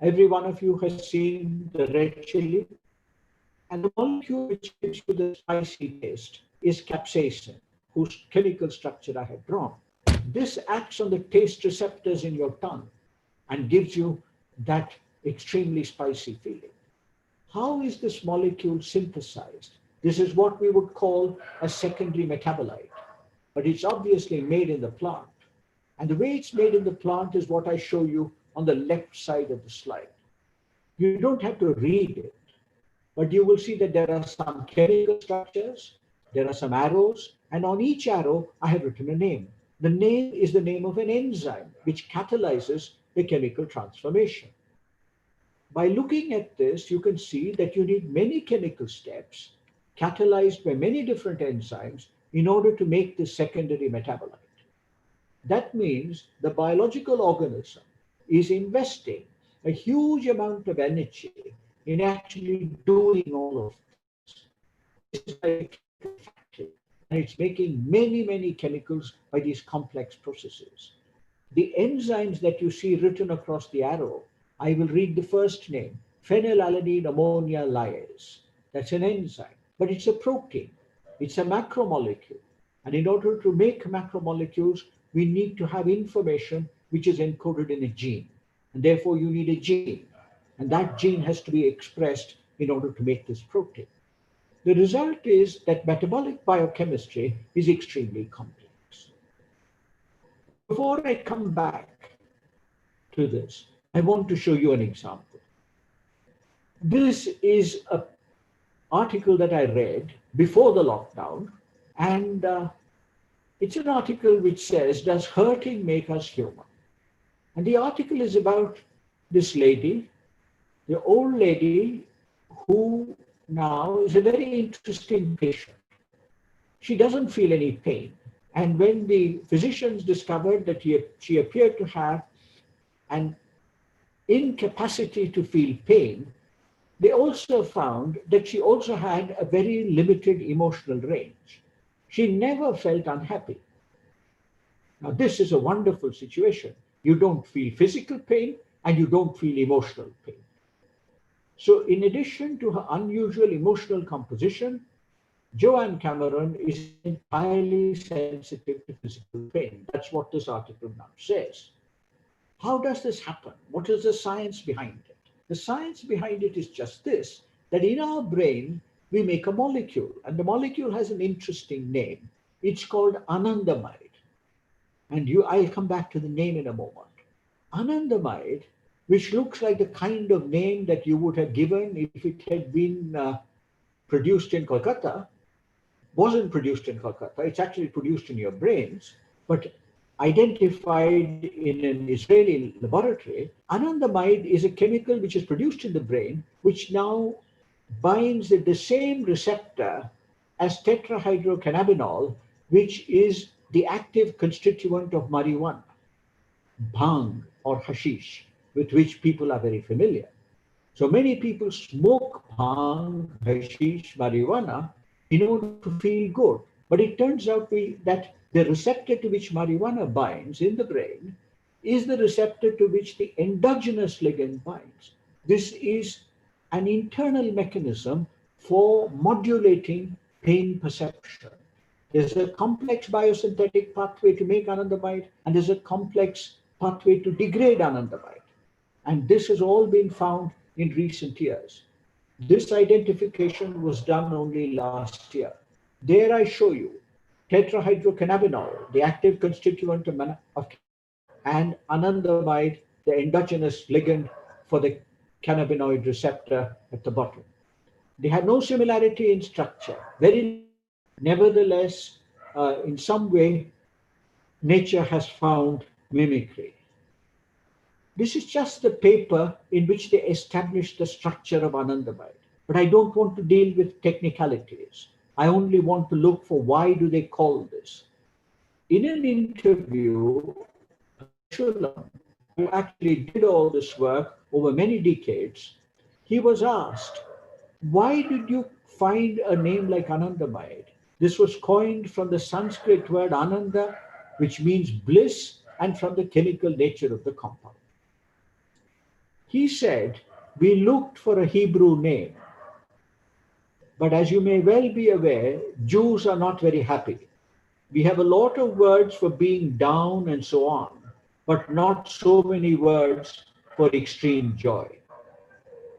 Every one of you has seen the red chili, and the molecule which gives you the spicy taste is capsaicin, whose chemical structure I have drawn. This acts on the taste receptors in your tongue and gives you that extremely spicy feeling. How is this molecule synthesized? This is what we would call a secondary metabolite, but it's obviously made in the plant. And the way it's made in the plant is what I show you on the left side of the slide. You don't have to read it, but you will see that there are some chemical structures, there are some arrows, and on each arrow I have written a name. The name is the name of an enzyme which catalyzes the chemical transformation. By looking at this, you can see that you need many chemical steps catalyzed by many different enzymes in order to make this secondary metabolite. That means the biological organism is investing a huge amount of energy in actually doing all of this. This is like a chemical factory, and it's making many, many chemicals by these complex processes. The enzymes that you see written across the arrow, I will read the first name, phenylalanine ammonia lyase. That's an enzyme, but it's a protein. It's a macromolecule. And in order to make macromolecules, we need to have information which is encoded in a gene. And therefore, you need a gene. And that gene has to be expressed in order to make this protein. The result is that metabolic biochemistry is extremely complex. Before I come back to this, I want to show you an example. This is an article that I read before the lockdown, and it's an article which says, "Does hurting make us human?" And the article is about this lady, the old lady who now is a very interesting patient. She doesn't feel any pain. And when the physicians discovered that she appeared to have an incapacity to feel pain, they also found that she also had a very limited emotional range. She never felt unhappy. Now, this is a wonderful situation. You don't feel physical pain and you don't feel emotional pain. So, in addition to her unusual emotional composition, Joanne Cameron is entirely sensitive to physical pain. That's what this article now says. How does this happen? What is the science behind it? The science behind it is just this, that in our brain, we make a molecule, and the molecule has an interesting name. It's called anandamide. And I'll come back to the name in a moment. Anandamide, which looks like the kind of name that you would have given if it had been produced in Kolkata, wasn't produced in Kolkata. It's actually produced in your brains, but identified in an Israeli laboratory. Anandamide is a chemical which is produced in the brain, which now binds at the same receptor as tetrahydrocannabinol, which is the active constituent of marijuana, bhang or hashish, with which people are very familiar. So many people smoke bhang, hashish, marijuana in order to feel good. But it turns out that the receptor to which marijuana binds in the brain is the receptor to which the endogenous ligand binds. This is an internal mechanism for modulating pain perception. There's a complex biosynthetic pathway to make anandamide, and there's a complex pathway to degrade anandamide. And this has all been found in recent years. This identification was done only last year. There I show you tetrahydrocannabinol, the active constituent of and anandamide, the endogenous ligand for the cannabinoid receptor at the bottom. They have no similarity in structure, very little. Nevertheless, in some way, nature has found mimicry. This is just the paper in which they established the structure of anandamide. But I don't want to deal with technicalities. I only want to look for why do they call this. In an interview, Shulam, who actually did all this work over many decades, he was asked, why did you find a name like anandamide? This was coined from the Sanskrit word ananda, which means bliss, and from the chemical nature of the compound. He said, we looked for a Hebrew name, but as you may well be aware, Jews are not very happy. We have a lot of words for being down and so on, but not so many words for extreme joy.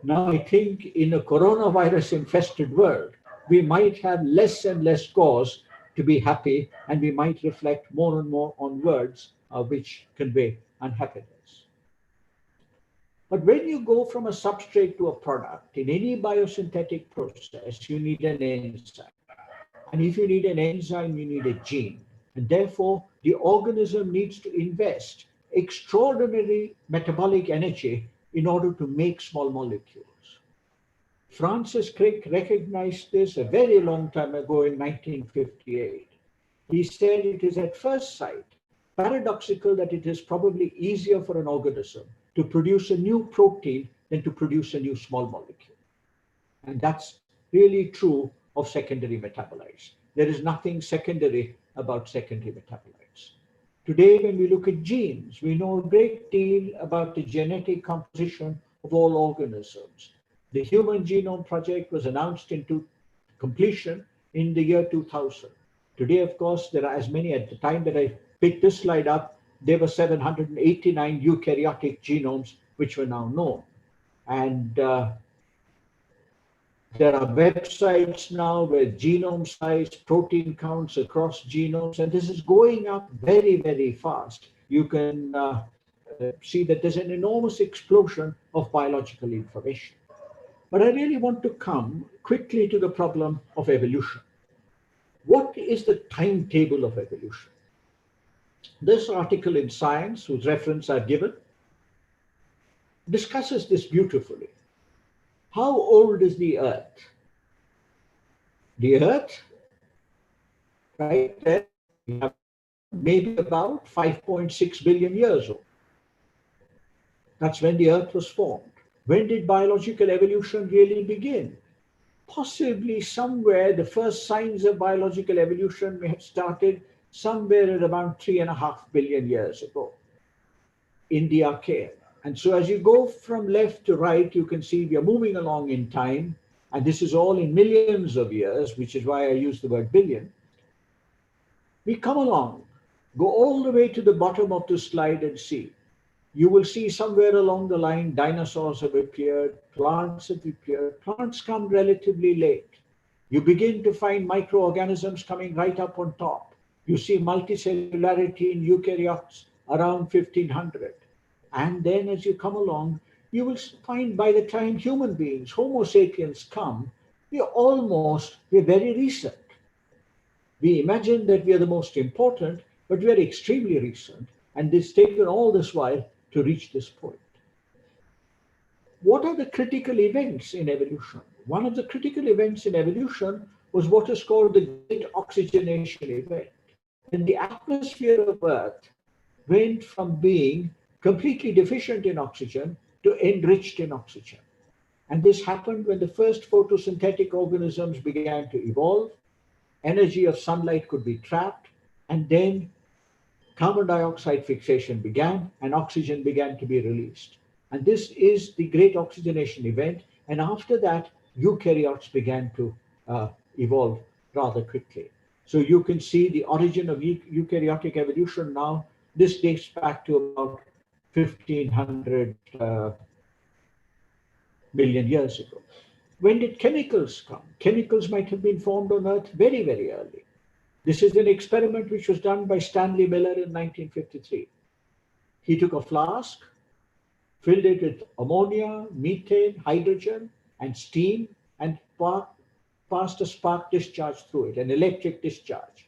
Now, I think in a coronavirus infested world, we might have less and less cause to be happy, and we might reflect more and more on words which convey unhappiness. But when you go from a substrate to a product, in any biosynthetic process, you need an enzyme. And if you need an enzyme, you need a gene. And therefore, the organism needs to invest extraordinary metabolic energy in order to make small molecules. Francis Crick recognized this a very long time ago in 1958. He said it is at first sight paradoxical that it is probably easier for an organism to produce a new protein than to produce a new small molecule. And that's really true of secondary metabolites. There is nothing secondary about secondary metabolites. Today, when we look at genes, we know a great deal about the genetic composition of all organisms. The Human Genome Project was announced into completion in the year 2000. Today, of course, there are as many. At the time that I picked this slide up, there were 789 eukaryotic genomes which were now known. And there are websites now with genome size, protein counts across genomes, and this is going up very, very fast. You can see that there's an enormous explosion of biological information. But I really want to come quickly to the problem of evolution. What is the timetable of evolution? This article in Science, whose reference I've given, discusses this beautifully. How old is the Earth? The Earth, right there, we have maybe about 5.6 billion years old. That's when the Earth was formed. When did biological evolution really begin? Possibly somewhere the first signs of biological evolution may have started somewhere at around 3.5 billion years ago in the Archean. And so as you go from left to right, you can see we are moving along in time, and this is all in millions of years, which is why I use the word billion. We come along, go all the way to the bottom of the slide and see. You will see somewhere along the line, dinosaurs have appeared, plants have appeared. Plants come relatively late. You begin to find microorganisms coming right up on top. You see multicellularity in eukaryotes around 1500. And then as you come along, you will find by the time human beings, Homo sapiens come, we're very recent. We imagine that we are the most important, but we are extremely recent. And it's taken all this while to reach this point. What are the critical events in evolution? One of the critical events in evolution was what is called the Great Oxygenation event. When the atmosphere of Earth went from being completely deficient in oxygen to enriched in oxygen. And this happened when the first photosynthetic organisms began to evolve. Energy of sunlight could be trapped, and then carbon dioxide fixation began and oxygen began to be released. And this is the great oxygenation event. And after that, eukaryotes began to evolve rather quickly. So you can see the origin of eukaryotic evolution now. This dates back to about 1500 million years ago. When did chemicals come? Chemicals might have been formed on Earth very, very early. This is an experiment which was done by Stanley Miller in 1953. He took a flask, filled it with ammonia, methane, hydrogen, and steam, and passed a spark discharge through it, an electric discharge.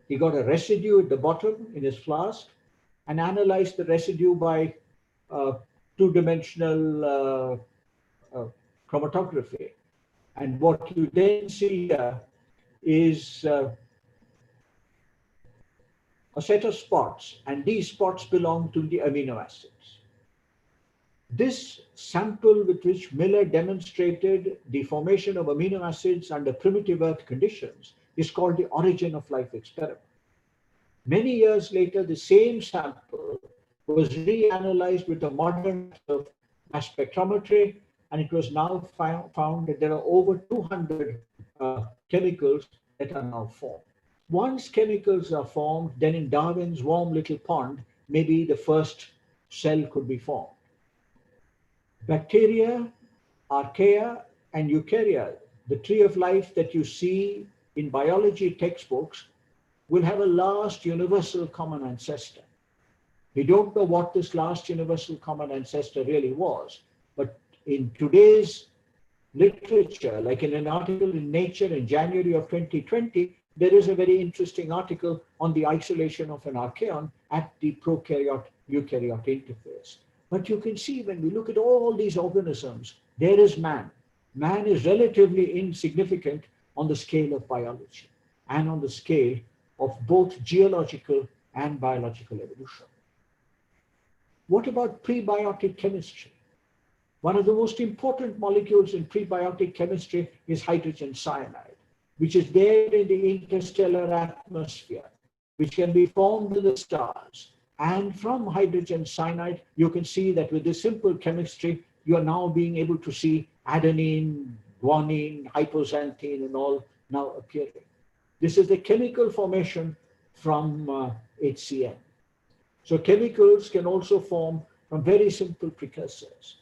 He got a residue at the bottom in his flask and analyzed the residue by two-dimensional chromatography. And what you then see here is a set of spots, and these spots belong to the amino acids. This sample with which Miller demonstrated the formation of amino acids under primitive Earth conditions is called the origin of life experiment. Many years later, the same sample was reanalyzed with a modern method of mass spectrometry, and it was now found that there are over 200 chemicals that are now formed. Once chemicals are formed, then in Darwin's warm little pond, maybe the first cell could be formed. Bacteria, archaea, and eukarya, the tree of life that you see in biology textbooks, will have a last universal common ancestor. We don't know what this last universal common ancestor really was, but in today's literature, like in an article in Nature in January of 2020, there is a very interesting article on the isolation of an archaeon at the prokaryote-eukaryote interface. But you can see when we look at all these organisms, there is man. Man is relatively insignificant on the scale of biology and on the scale of both geological and biological evolution. What about prebiotic chemistry? One of the most important molecules in prebiotic chemistry is hydrogen cyanide. which is there in the interstellar atmosphere, which can be formed in the stars. And from hydrogen cyanide, you can see that with this simple chemistry, you are now being able to see adenine, guanine, hypoxanthine, and all now appearing. This is the chemical formation from HCN. So chemicals can also form from very simple precursors.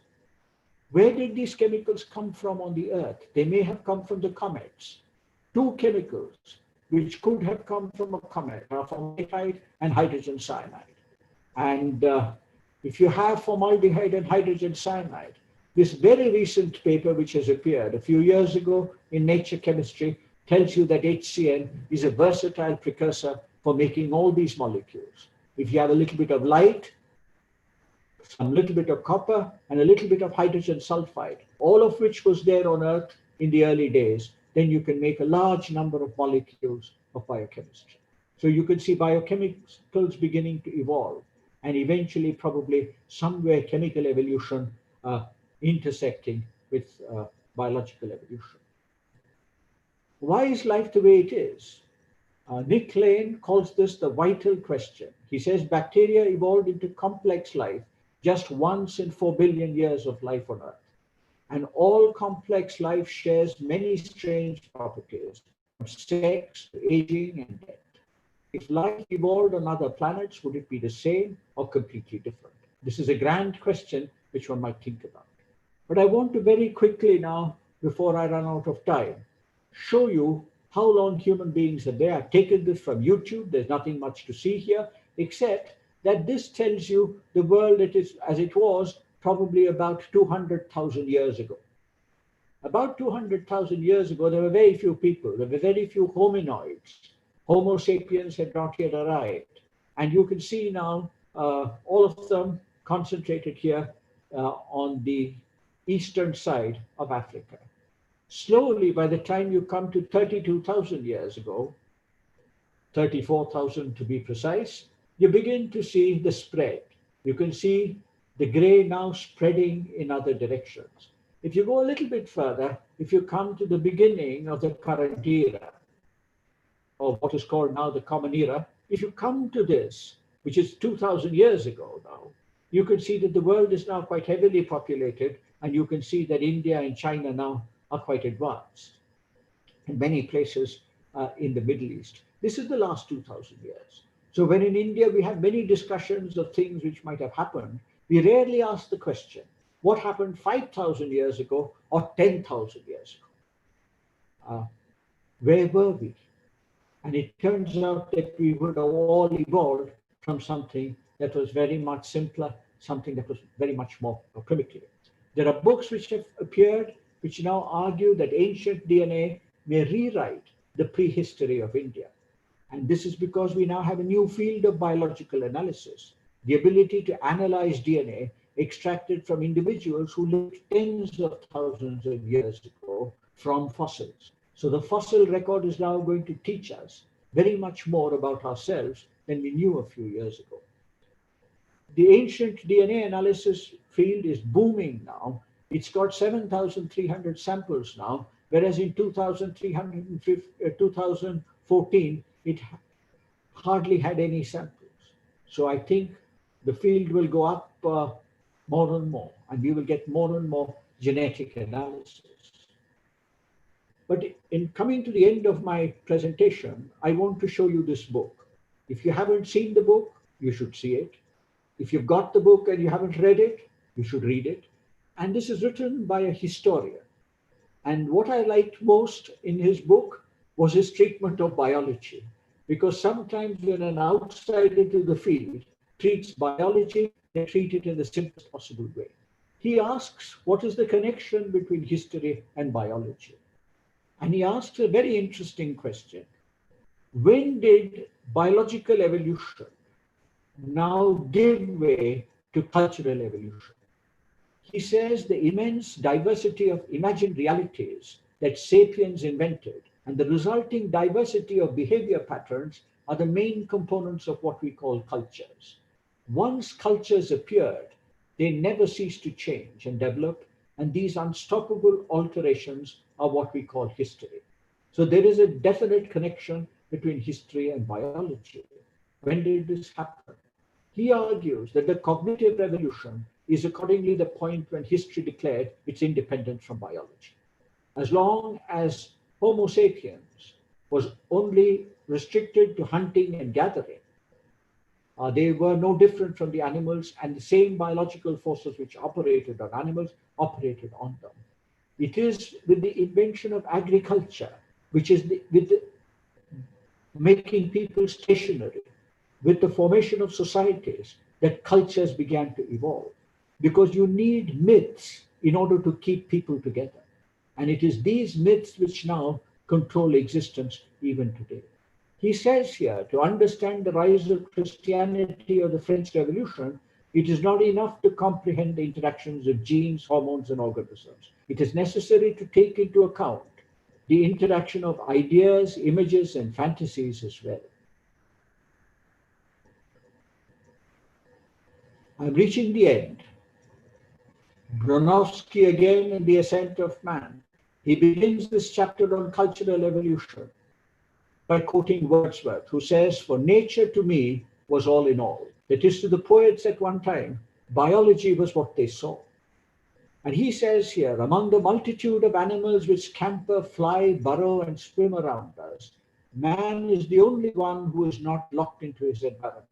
Where did these chemicals come from on the Earth? They may have come from the comets. Two chemicals which could have come from a comet are formaldehyde and hydrogen cyanide. And if you have formaldehyde and hydrogen cyanide, this very recent paper which has appeared a few years ago in Nature Chemistry tells you that HCN is a versatile precursor for making all these molecules. If you have a little bit of light, some little bit of copper, and a little bit of hydrogen sulfide, all of which was there on Earth in the early days, then you can make a large number of molecules of biochemistry. So you can see biochemicals beginning to evolve, and eventually probably somewhere chemical evolution intersecting with biological evolution. Why is life the way it is? Nick Lane calls this the vital question. He says bacteria evolved into complex life just once in 4 billion years of life on Earth. And all complex life shares many strange properties, from sex to aging and death. If life evolved on other planets, would it be the same or completely different? This is a grand question which one might think about. But I want to very quickly now, before I run out of time, show you how long human beings are there. I've taken this from YouTube. There's nothing much to see here, except that this tells you the world as it was probably about 200,000 years ago. About 200,000 years ago, there were very few people. There were very few hominoids. Homo sapiens had not yet arrived. And you can see now all of them concentrated here on the eastern side of Africa. Slowly, by the time you come to 32,000 years ago, 34,000 to be precise, you begin to see the spread. You can see the gray now spreading in other directions. If you go a little bit further, if you come to the beginning of the current era, or what is called now the Common Era, if you come to this, which is 2,000 years ago now, you can see that the world is now quite heavily populated, and you can see that India and China now are quite advanced. In many places in the Middle East. This is the last 2,000 years. So when in India we have many discussions of things which might have happened, we rarely ask the question, what happened 5,000 years ago or 10,000 years ago? Where were we? And it turns out that we would have all evolved from something that was very much simpler, something that was very much more primitive. There are books which have appeared which now argue that ancient DNA may rewrite the prehistory of India. And this is because we now have a new field of biological analysis, the ability to analyze DNA extracted from individuals who lived tens of thousands of years ago from fossils. So the fossil record is now going to teach us very much more about ourselves than we knew a few years ago. The ancient DNA analysis field is booming now. It's got 7,300 samples now, whereas in 2014, it hardly had any samples. So I think the field will go up more and more, and we will get more and more genetic analysis. But in coming to the end of my presentation, I want to show you this book. If you haven't seen the book, you should see it. If you've got the book and you haven't read it, you should read it. And this is written by a historian. And what I liked most in his book was his treatment of biology. Because sometimes when an outsider to the field treats biology, they treat it in the simplest possible way. He asks, what is the connection between history and biology? And he asks a very interesting question. When did biological evolution now give way to cultural evolution? He says the immense diversity of imagined realities that sapiens invented and the resulting diversity of behavior patterns are the main components of what we call cultures. Once cultures appeared, they never cease to change and develop, and these unstoppable alterations are what we call history. So there is a definite connection between history and biology. When did this happen? He argues that the cognitive revolution is accordingly the point when history declared its independence from biology. As long as Homo sapiens was only restricted to hunting and gathering, they were no different from the animals, and the same biological forces which operated on animals operated on them. It is with the invention of agriculture, which is with the making people stationary, with the formation of societies, that cultures began to evolve. Because you need myths in order to keep people together. And it is these myths which now control existence even today. He says here, to understand the rise of Christianity or the French Revolution, it is not enough to comprehend the interactions of genes, hormones, and organisms. It is necessary to take into account the interaction of ideas, images, and fantasies as well. I'm reaching the end. Bronowski again in The Ascent of Man. He begins this chapter on cultural evolution by quoting Wordsworth, who says, "For nature to me was all in all." That is, to the poets at one time, biology was what they saw. And he says here, among the multitude of animals which scamper, fly, burrow, and swim around us, man is the only one who is not locked into his environment.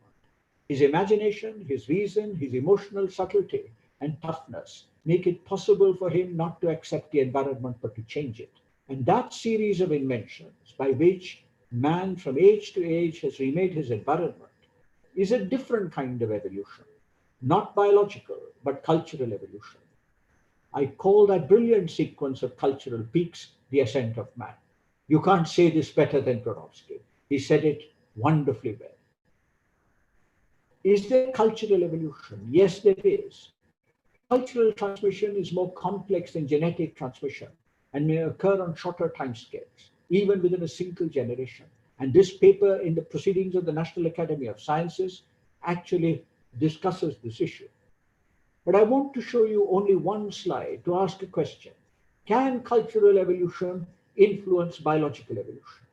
His imagination, his reason, his emotional subtlety and toughness make it possible for him not to accept the environment but to change it. And that series of inventions by which man from age to age has remade his environment is a different kind of evolution, not biological, but cultural evolution. I call that brilliant sequence of cultural peaks the ascent of man. You can't say this better than Bronowski. He said it wonderfully well. Is there cultural evolution? Yes, there is. Cultural transmission is more complex than genetic transmission and may occur on shorter timescales, even within a single generation. And this paper in the Proceedings of the National Academy of Sciences actually discusses this issue. But I want to show you only one slide to ask a question. Can cultural evolution influence biological evolution?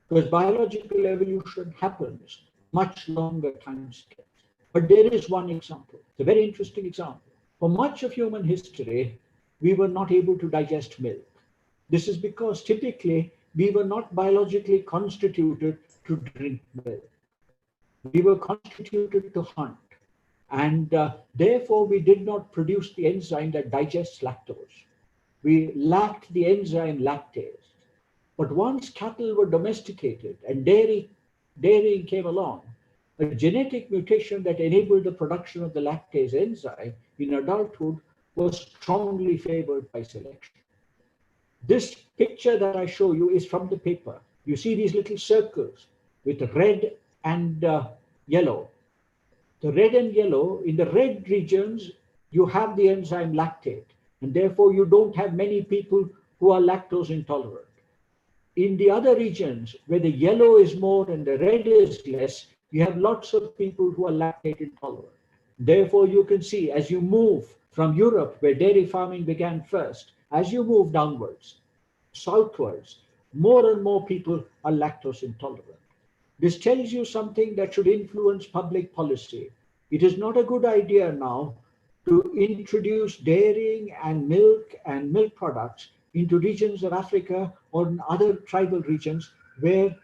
Because biological evolution happens on much longer timescales. But there is one example. It's a very interesting example. For much of human history, we were not able to digest milk. This is because typically we were not biologically constituted to drink milk. We were constituted to hunt. And therefore, we did not produce the enzyme that digests lactose. We lacked the enzyme lactase. But once cattle were domesticated and dairying came along, a genetic mutation that enabled the production of the lactase enzyme in adulthood was strongly favored by selection. This picture that I show you is from the paper. You see these little circles with red and yellow. The red and yellow, in the red regions, you have the enzyme lactate, and therefore you don't have many people who are lactose intolerant. In the other regions, where the yellow is more and the red is less, you have lots of people who are lactate intolerant. Therefore, you can see as you move from Europe, where dairy farming began first, as you move downwards, southwards, more and more people are lactose intolerant. This tells you something that should influence public policy. It is not a good idea now to introduce dairying and milk products into regions of Africa or in other tribal regions where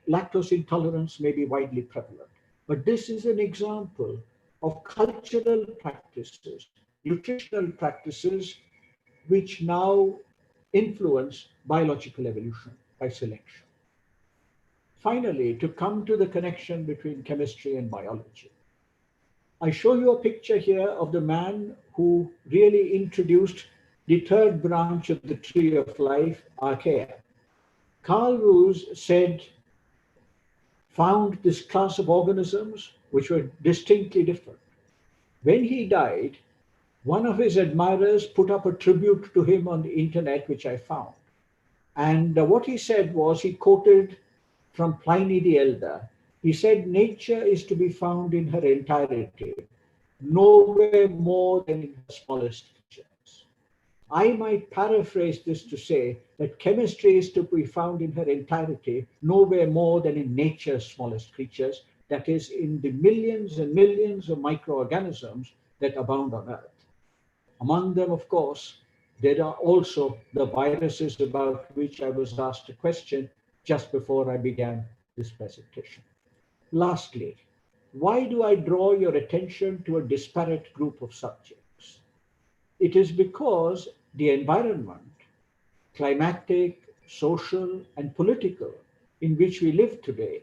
lactose intolerance may be widely prevalent. But this is an example of cultural practices, nutritional practices, which now influence biological evolution by selection. Finally, to come to the connection between chemistry and biology, I show you a picture here of the man who really introduced the third branch of the tree of life, archaea. Carl Roos found this class of organisms which were distinctly different. When he died, one of his admirers put up a tribute to him on the internet, which I found. And what he said was, he quoted from Pliny the Elder. He said, nature is to be found in her entirety, nowhere more than in her smallest features. I might paraphrase this to say that chemistry is to be found in her entirety nowhere more than in nature's smallest creatures, that is, in the millions and millions of microorganisms that abound on Earth. Among them, of course, there are also the viruses about which I was asked a question just before I began this presentation. Lastly, why do I draw your attention to a disparate group of subjects? It is because the environment, climatic, social, and political, in which we live today,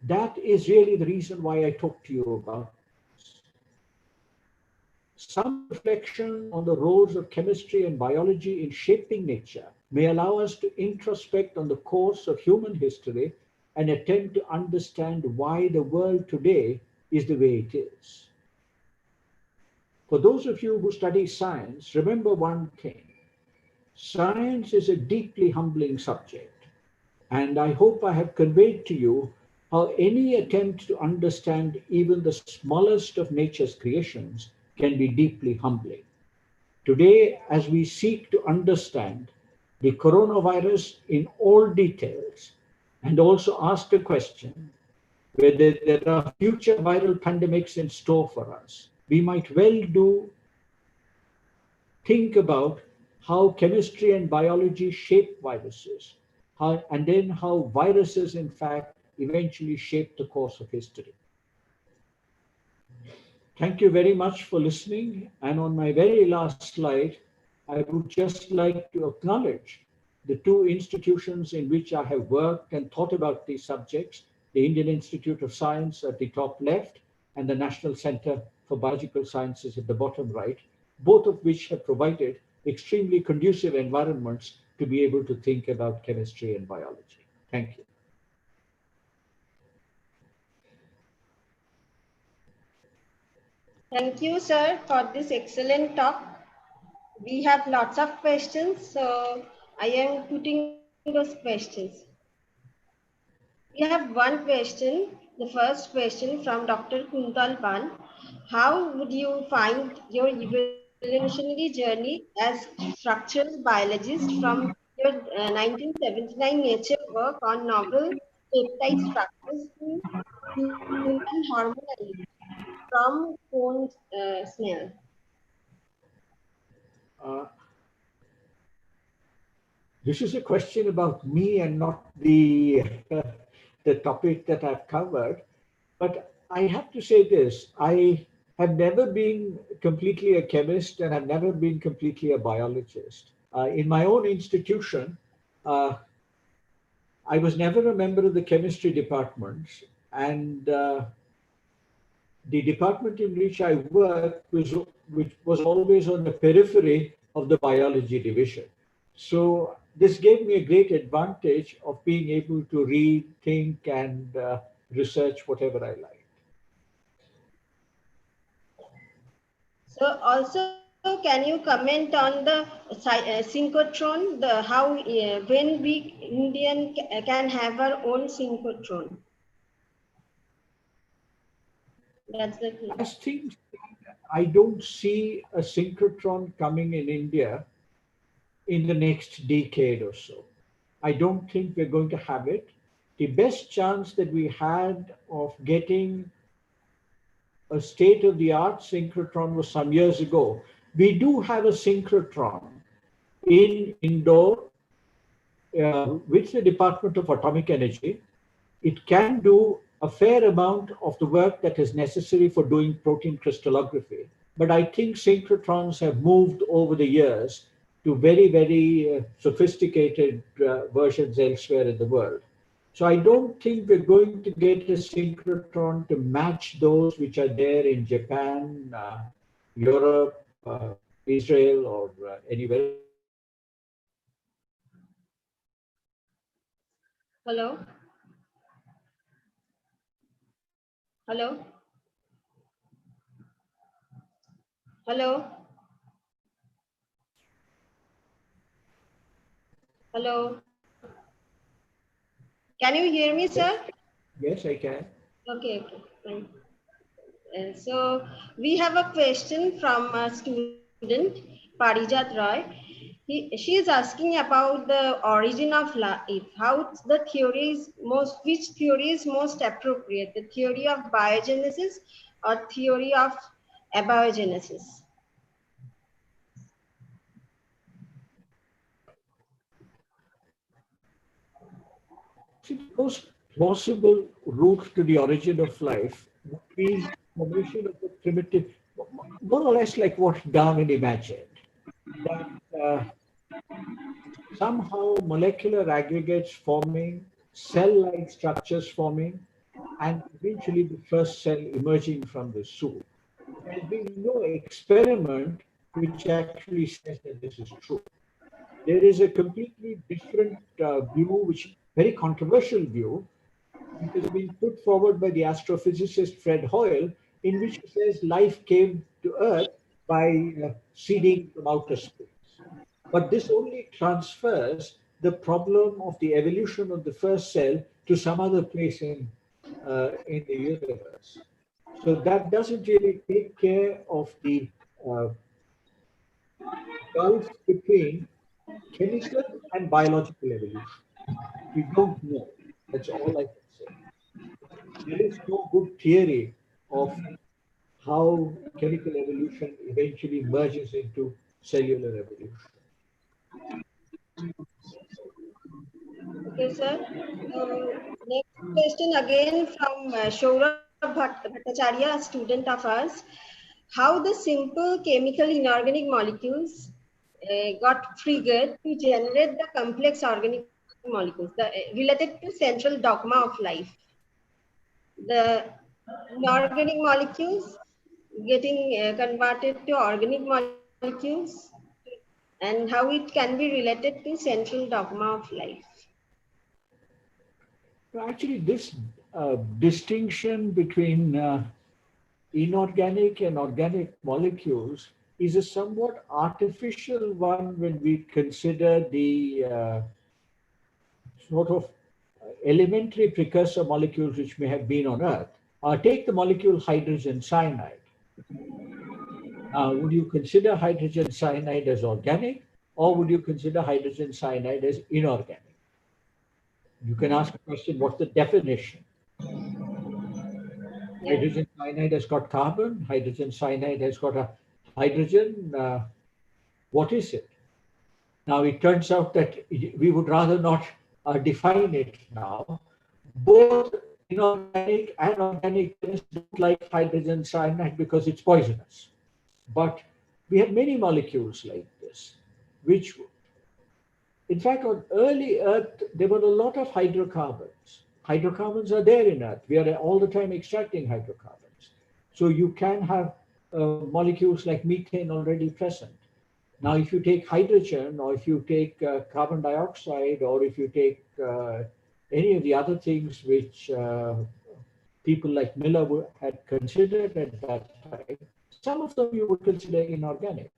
that is really the reason why I talk to you about this. Some reflection on the roles of chemistry and biology in shaping nature may allow us to introspect on the course of human history and attempt to understand why the world today is the way it is. For those of you who study science, remember one thing. Science is a deeply humbling subject, and I hope I have conveyed to you how any attempt to understand even the smallest of nature's creations can be deeply humbling. Today, as we seek to understand the coronavirus in all details and also ask the question whether there are future viral pandemics in store for us, we might well do think about how chemistry and biology shape viruses, and then how viruses, in fact, eventually shape the course of history. Thank you very much for listening. And on my very last slide, I would just like to acknowledge the two institutions in which I have worked and thought about these subjects, the Indian Institute of Science at the top left and the National Center for Biological Sciences at the bottom right, both of which have provided extremely conducive environments to be able to think about chemistry and biology. Thank you. Thank you, sir, for this excellent talk. We have lots of questions, so I am putting those questions. We have one question, the first question from Dr. Kuntal Pan. How would you find your evolutionary journey as structural biologist from your 1979 Nature work on novel peptide structures to human hormone analysis from bone smell? Uh, this is a question about me and not the topic that I've covered. But I have to say this: I have never been completely a chemist, and I've never been completely a biologist. In my own institution, uh, I was never a member of the chemistry department, and the department in which I worked which was always on the periphery of the biology division. So this gave me a great advantage of being able to read, think, and research whatever I like. So also, can you comment on the synchrotron, the how when we Indian can have our own synchrotron? That's the thing. As things stand, I don't see a synchrotron coming in India in the next decade or so. I don't think we're going to have it. The best chance that we had of getting a state of the art synchrotron was some years ago. We do have a synchrotron in Indore with the Department of Atomic Energy. It can do a fair amount of the work that is necessary for doing protein crystallography. But I think synchrotrons have moved over the years to very, very sophisticated versions elsewhere in the world. So I don't think we're going to get a synchrotron to match those which are there in Japan, Europe, Israel, or anywhere else. Hello, hello, hello, hello. Can you hear me, sir? Yes, yes, I can. Okay, okay. So we have a question from a student. Parijat Roy. She is asking about the origin of life. How the theory is most, which theory is most appropriate? The theory of biogenesis or theory of abiogenesis? See, the most plausible route to the origin of life would be formation of a primitive, more or less like what Darwin imagined, that somehow molecular aggregates forming, cell-like structures forming, and eventually the first cell emerging from the soup. There's been no experiment which actually says that this is true. There is a completely different view, which very controversial view, which has been put forward by the astrophysicist Fred Hoyle, in which he says life came to Earth by seeding from outer space. But this only transfers the problem of the evolution of the first cell to some other place in the universe. So that doesn't really take care of the uh, gulf between chemical and biological evolution. We don't know. That's all I can say. There is no good theory of how chemical evolution eventually merges into cellular evolution. Okay, sir. Next question again from Saurabh Bhattacharya, a student of ours. How the simple chemical inorganic molecules got triggered to generate the complex organic molecules related to central dogma of life. The inorganic molecules getting converted to organic molecules and how it can be related to central dogma of life. Actually, this distinction between inorganic and organic molecules is a somewhat artificial one when we consider the sort of elementary precursor molecules which may have been on Earth. Take the molecule hydrogen cyanide. Would you consider hydrogen cyanide as organic, or would you consider hydrogen cyanide as inorganic? You can ask a question, what's the definition? Yeah. Hydrogen cyanide has got carbon, hydrogen cyanide has got a hydrogen. What is it? Now, it turns out that we would rather not define it now. Both inorganic and organic chemists don't like hydrogen cyanide because it's poisonous. But we have many molecules like this, which, in fact, on early Earth, there were a lot of hydrocarbons. Hydrocarbons are there in Earth. We are all the time extracting hydrocarbons. So you can have molecules like methane already present. Now, if you take hydrogen, or if you take carbon dioxide, or if you take any of the other things which people like Miller had considered at that time, some of them you would consider inorganic,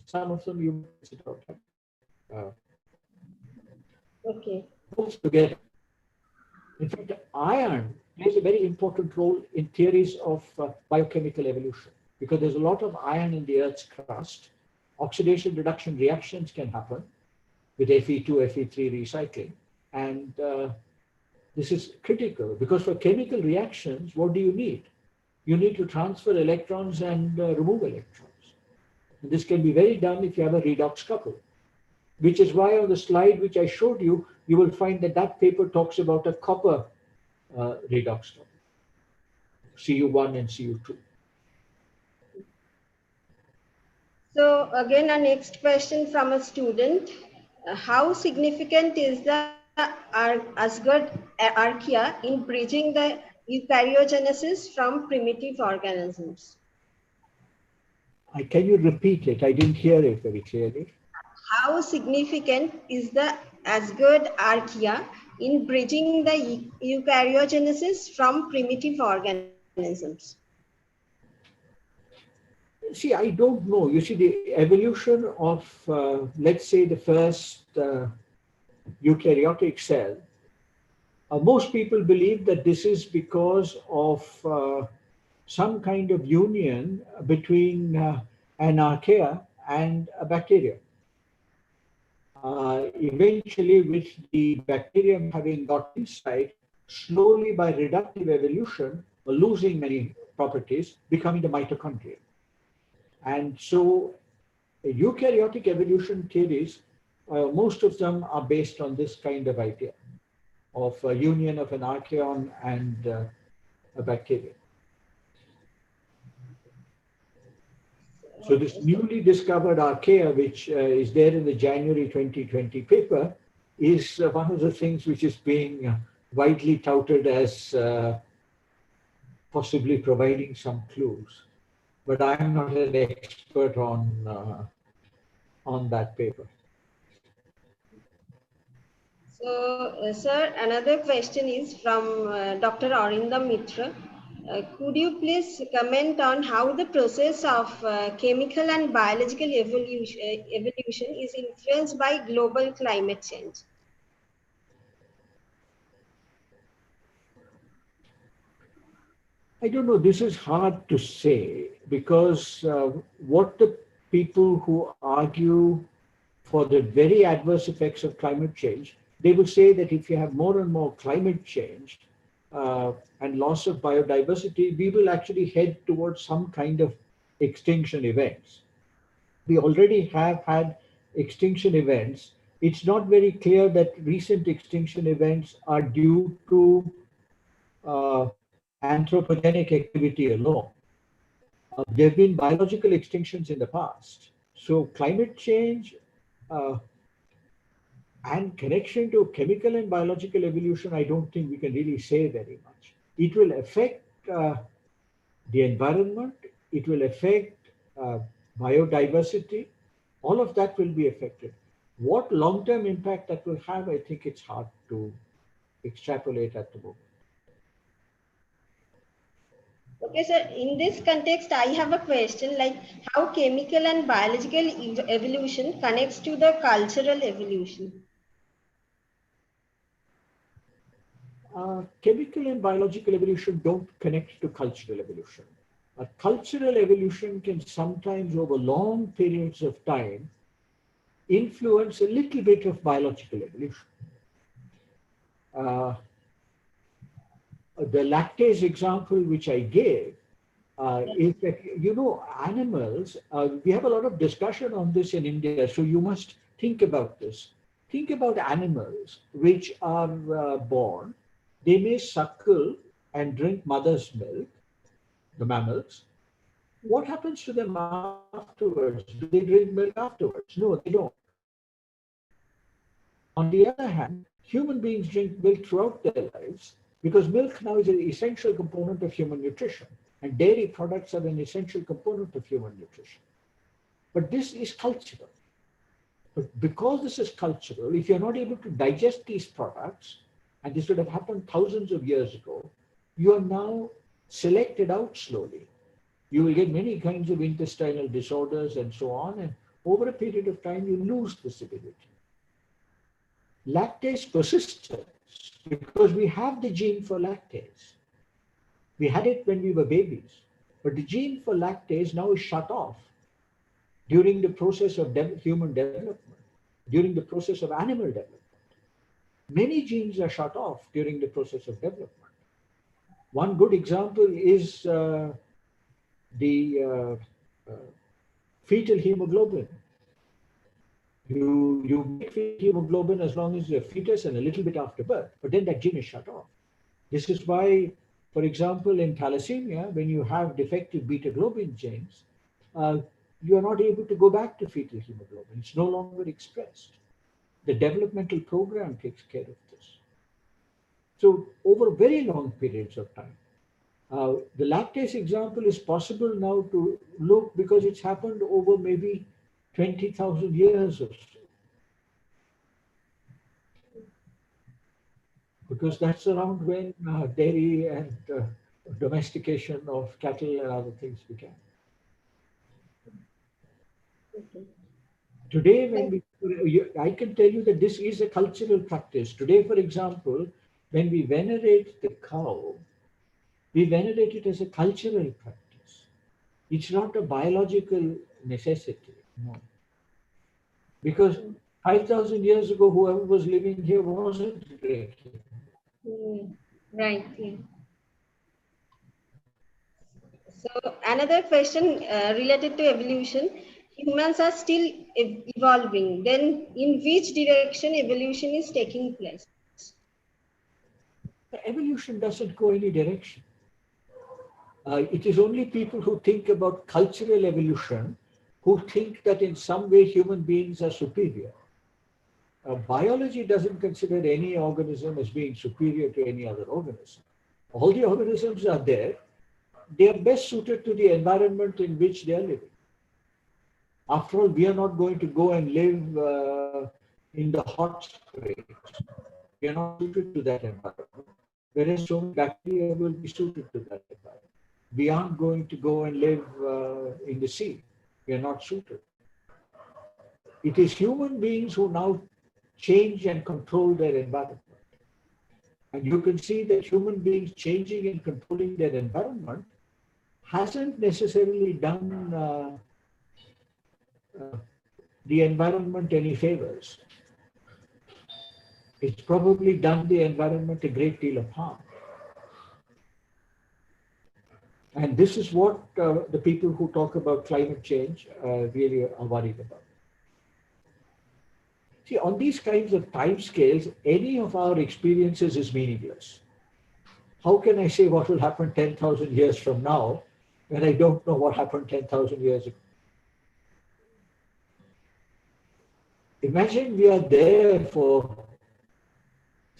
some of them you would consider organic. Uh, Okay. Both together. In fact, iron plays a very important role in theories of biochemical evolution because there's a lot of iron in the Earth's crust. Oxidation reduction reactions can happen with Fe2, Fe3 recycling. And this is critical because for chemical reactions, what do you need? You need to transfer electrons and remove electrons. And this can be very done if you have a redox couple, which is why on the slide which I showed you, you will find that that paper talks about a copper redox couple, Cu1 and Cu2. So again, our next question from a student: how significant is the Asgard archaea in bridging the eukaryogenesis from primitive organisms? Can you repeat it? I didn't hear it very clearly. How significant is the Asgard archaea in bridging the eukaryogenesis from primitive organisms? See, I don't know. You see, the evolution of, let's say, the first eukaryotic cell, most people believe that this is because of some kind of union between an archaea and a bacterium. Eventually, with the bacterium having got inside, slowly by reductive evolution, losing many properties, becoming the mitochondria. And so, eukaryotic evolution theories, most of them are based on this kind of idea of a union of an archaeon and a bacteria. So this Okay. newly discovered archaea, which is there in the January 2020 paper, is one of the things which is being widely touted as possibly providing some clues. But I'm not an expert on that paper. So, sir, another question is from Dr. Arindam Mitra. Could you please comment on how the process of chemical and biological evolution is influenced by global climate change? I don't know, this is hard to say because what the people who argue for the very adverse effects of climate change, they will say that if you have more and more climate change uh, and loss of biodiversity, we will actually head towards some kind of extinction events. We already have had extinction events. It's not very clear that recent extinction events are due to uh, anthropogenic activity alone. There have been biological extinctions in the past. So climate change uh, and connection to chemical and biological evolution, I don't think we can really say very much. It will affect the environment, it will affect uh, biodiversity, all of that will be affected. What long term impact that will have, I think it's hard to extrapolate at the moment. Okay, sir. In this context, I have a question like how chemical and biological evolution connects to the cultural evolution. Chemical and biological evolution don't connect to cultural evolution. Cultural evolution can sometimes, over long periods of time, influence a little bit of biological evolution. Uh, the lactase example which I gave is that, you know, animals, we have a lot of discussion on this in India, so you must think about this. Think about animals which are born, they may suckle and drink mother's milk, the mammals. What happens to them afterwards? Do they drink milk afterwards? No, they don't. On the other hand, human beings drink milk throughout their lives because milk now is an essential component of human nutrition, and dairy products are an essential component of human nutrition. But this is cultural. But because this is cultural, if you're not able to digest these products, and this would have happened thousands of years ago, you are now selected out slowly. You will get many kinds of intestinal disorders and so on, and over a period of time, you lose this ability. Lactase persistence because we have the gene for lactase. We had it when we were babies, but the gene for lactase now is shut off during the process of human development, during the process of animal development. Many genes are shut off during the process of development. One good example is the fetal hemoglobin. You make fetal hemoglobin as long as you're a fetus and a little bit after birth, but then that gene is shut off. This is why, for example, in thalassemia, when you have defective beta globin genes, uh, you are not able to go back to fetal hemoglobin. It's no longer expressed. The developmental program takes care of this. So over very long periods of time, the lactase example is possible now to look because it's happened over maybe 20,000 years or so. Because that's around when dairy and domestication of cattle and other things began. Okay. Today, when Thank I can tell you that this is a cultural practice. Today, for example, when we venerate the cow, we venerate it as a cultural practice. It's not a biological necessity. No. Because 5,000 years ago, whoever was living here wasn't drinking. Right. Yeah. So another question related to evolution. Humans are still evolving. Then, in which direction evolution is taking place? Evolution doesn't go any direction. It is only people who think about cultural evolution who think that in some way human beings are superior. Biology doesn't consider any organism as being superior to any other organism. All the organisms are there. They are best suited to the environment in which they are living. After all, we are not going to go and live in the hot springs. We are not suited to that environment. Whereas so many bacteria will be suited to that environment. We aren't going to go and live in the sea. We are not suited. It is human beings who now change and control their environment. And you can see that human beings changing and controlling their environment hasn't necessarily done uh, the environment any favors. It's probably done the environment a great deal of harm. And this is what the people who talk about climate change really are worried about. See, on these kinds of time scales, any of our experiences is meaningless. How can I say what will happen 10,000 years from now when I don't know what happened 10,000 years ago? Imagine we are there for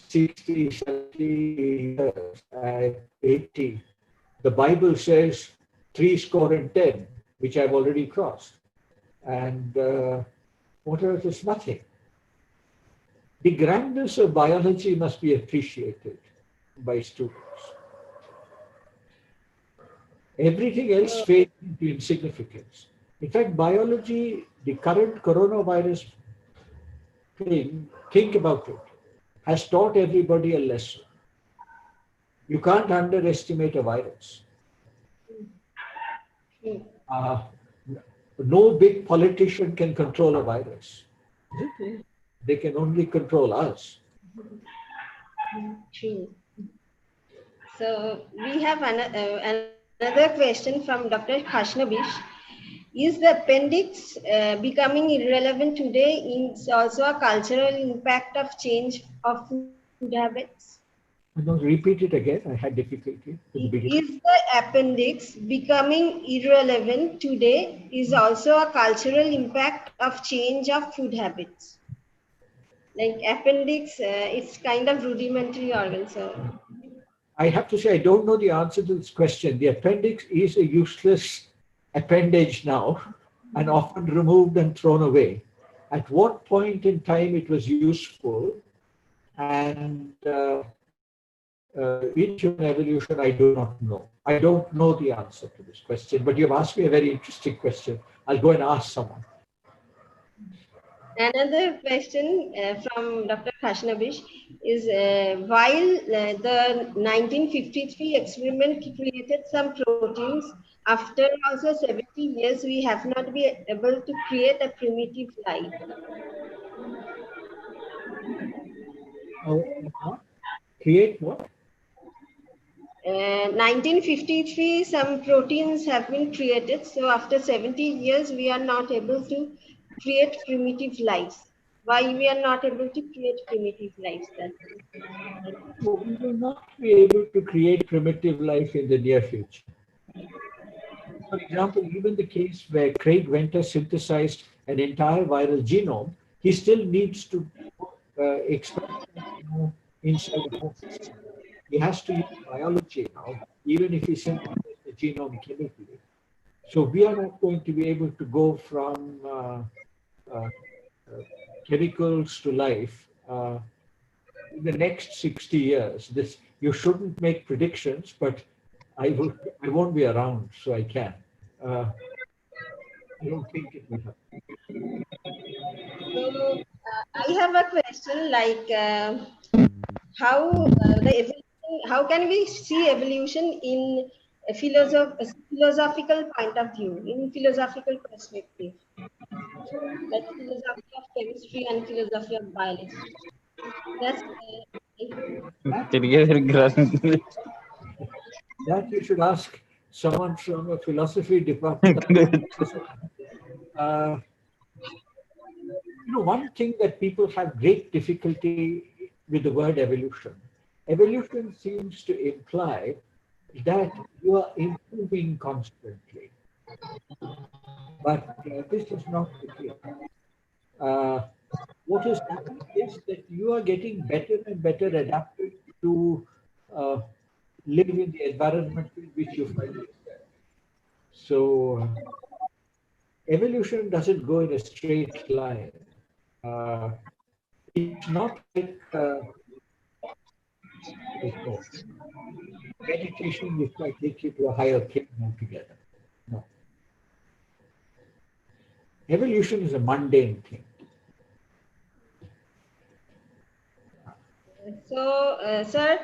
60, 70 years, 80. The Bible says 70, which I've already crossed. And what else is nothing? The grandness of biology must be appreciated by students. Everything else fades into insignificance. In fact, biology, the current coronavirus thing, think about it, has taught everybody a lesson. You can't underestimate a virus. Uh, no big politician can control a virus. They can only control us. True. So we have another question from Dr. Khashnabish. Is the appendix becoming irrelevant today? Is also a cultural impact of change of food habits? No, repeat it again. I had difficulty in the beginning. Is the appendix becoming irrelevant today? Is also a cultural impact of change of food habits? Like appendix, it's kind of rudimentary organ. So I have to say, I don't know the answer to this question. The appendix is a useless appendage now and often removed and thrown away. At what point in time it was useful and in human evolution, I do not know. I don't know the answer to this question, but you've asked me a very interesting question. I'll go and ask someone. another question from Dr. Khashnabish is while the 1953 experiment created some proteins, after also 70 years, we have not been able to create a primitive life. What? Create what? 1953, some proteins have been created. So after 70 years, we are not able to create primitive lives. Why we are not able to create primitive lives then? So we will not be able to create primitive life in the near future. For example, even the case where Craig Venter synthesized an entire viral genome, he still needs to express that inside a host cell. He has to use biology now, even if he synthesized the genome chemically. So we are not going to be able to go from uh, chemicals to life in the next 60 years. This you shouldn't make predictions, but I won't be around, so I can. Uh, I don't think it will happen. So I have a question like how can we see evolution in a philosophical point of view, in philosophical perspective? like philosophy of chemistry and philosophy of biology. That's That, Tidige that you should ask someone from a philosophy department. Uh, one thing that people have great difficulty with the word evolution. Evolution seems to imply that you are improving constantly, but this is not the case. Uh, what is happening is that you are getting better and better adapted to uh, live in the environment in which you find yourself. So, evolution doesn't go in a straight line. Uh, it's not like what do you call meditation, which might take you to a higher plane altogether. No, evolution is a mundane thing. so, sir,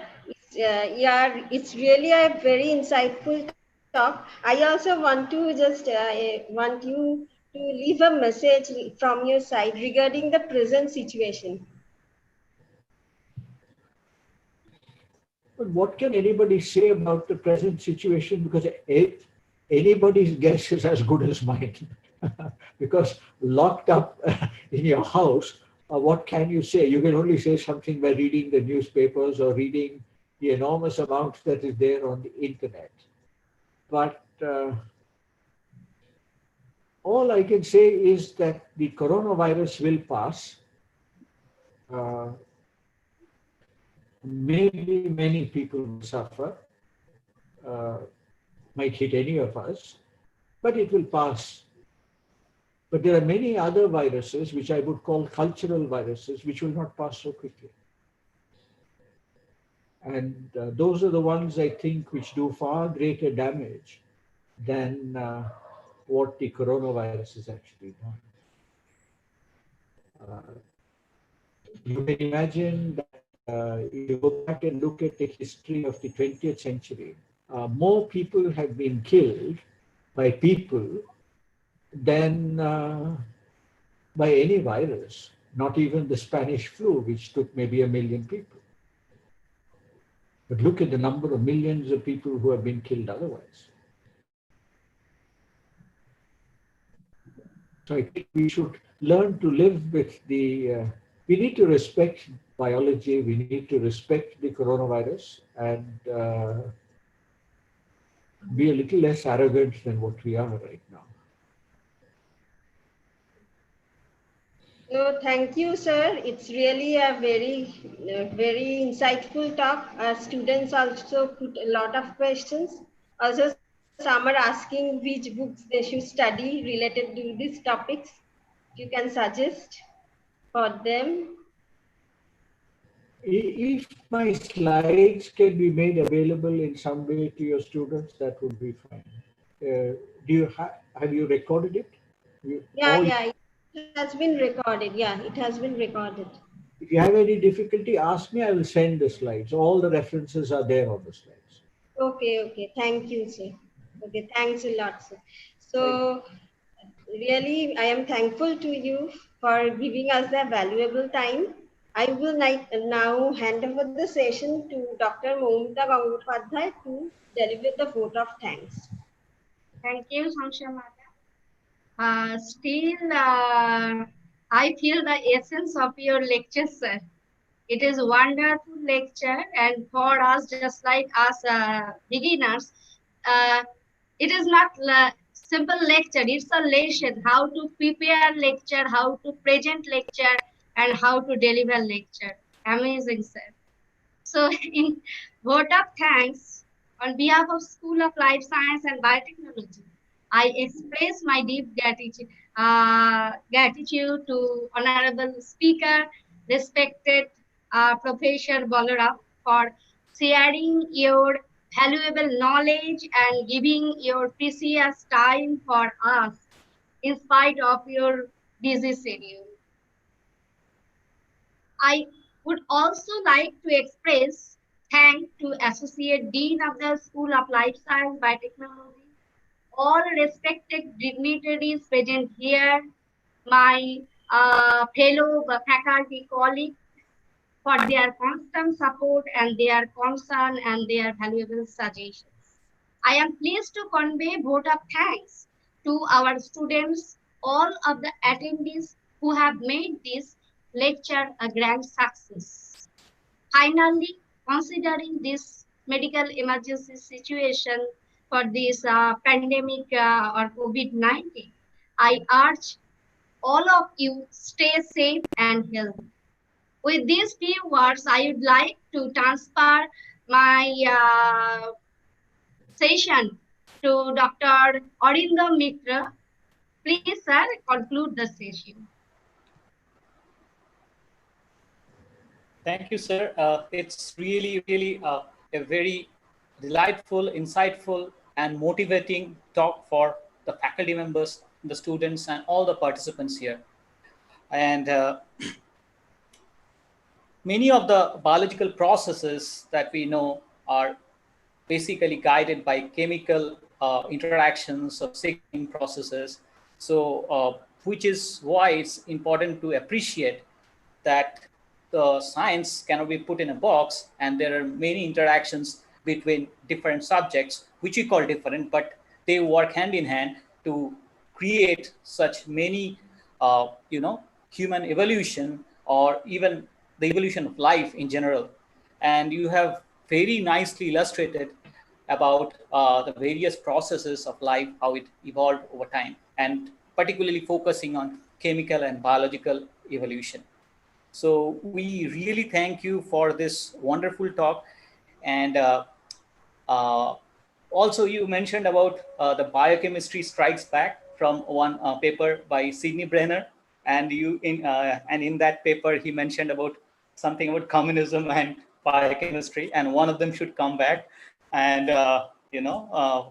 yeah, it's really a very insightful talk. I also want to just want you to leave a message from your side regarding the present situation. But what can anybody say about the present situation? Because anybody's guess is as good as mine. Because locked up in your house, what can you say? You can only say something by reading the newspapers or reading the enormous amount that is there on the internet. But all I can say is that the coronavirus will pass. Uh, Maybe many people will suffer, uh, might hit any of us, but it will pass. But there are many other viruses, which I would call cultural viruses, which will not pass so quickly. And those are the ones I think which do far greater damage than what the coronavirus has actually done. Uh, you can imagine that if you go back and look at the history of the 20th century, more people have been killed by people than by any virus, not even the Spanish flu, which took maybe 1 million people. But look at the number of millions of people who have been killed otherwise. So I think we should learn to live with we need to respect biology, we need to respect the coronavirus, and be a little less arrogant than what we are right now. So thank you, sir. It's really a very insightful talk. Our students also put a lot of questions. Also, some are asking which books they should study related to these topics. You can suggest for them. If my slides can be made available in some way to your students, that would be fine. Do you have you recorded it? Yeah, Or yeah, it has been recorded. Yeah, it has been recorded. if you have any difficulty, ask me. I will send the slides. All the references are there on the slides. Okay, okay. Thank you, sir. Okay, thanks a lot, sir. Thank So, really, I am thankful to you for giving us the valuable time. I will now hand over the session to Dr. Momita Gangopadhyay to deliver the vote of thanks. Thank you, Samsha Mata. Still, I feel the essence of your lecture, sir. It is a wonderful lecture, and for us, just like us beginners, uh, it is not simple lecture. It's a lesson how to prepare lecture, how to present lecture, and how to deliver lecture. Amazing, sir. So, in vote of thanks, on behalf of School of Life Science and Biotechnology, I express my deep gratitude to Honorable Speaker, respected Professor Balaram, for sharing your valuable knowledge and giving your precious time for us in spite of your busy schedule. I would also like to express thanks to Associate Dean of the School of Life Science Biotechnology, all respected dignitaries present here, my fellow faculty colleagues for their constant support and their concern and their valuable suggestions. I am pleased to convey vote of thanks to our students, all of the attendees who have made this lecture a grand success. Finally, considering this medical emergency situation for this pandemic or COVID-19, I urge all of you stay safe and healthy. With these few words, I would like to transfer my session to Dr. Arindam Mitra. Please, sir, conclude the session. Thank you, sir. It's really a very delightful, insightful, and motivating talk for the faculty members, the students, and all the participants here. And many of the biological processes that we know are basically guided by chemical interactions or signaling processes. So, which is why it's important to appreciate that the science cannot be put in a box, and there are many interactions between different subjects, which we call different, but they work hand in hand to create such many, human evolution or even the evolution of life in general. And you have very nicely illustrated about the various processes of life, how it evolved over time, and particularly focusing on chemical and biological evolution. So we really thank you for this wonderful talk. And uh, also, you mentioned about the biochemistry strikes back from one paper by Sidney Brenner, and in that paper he mentioned about something about communism and biochemistry, and one of them should come back. And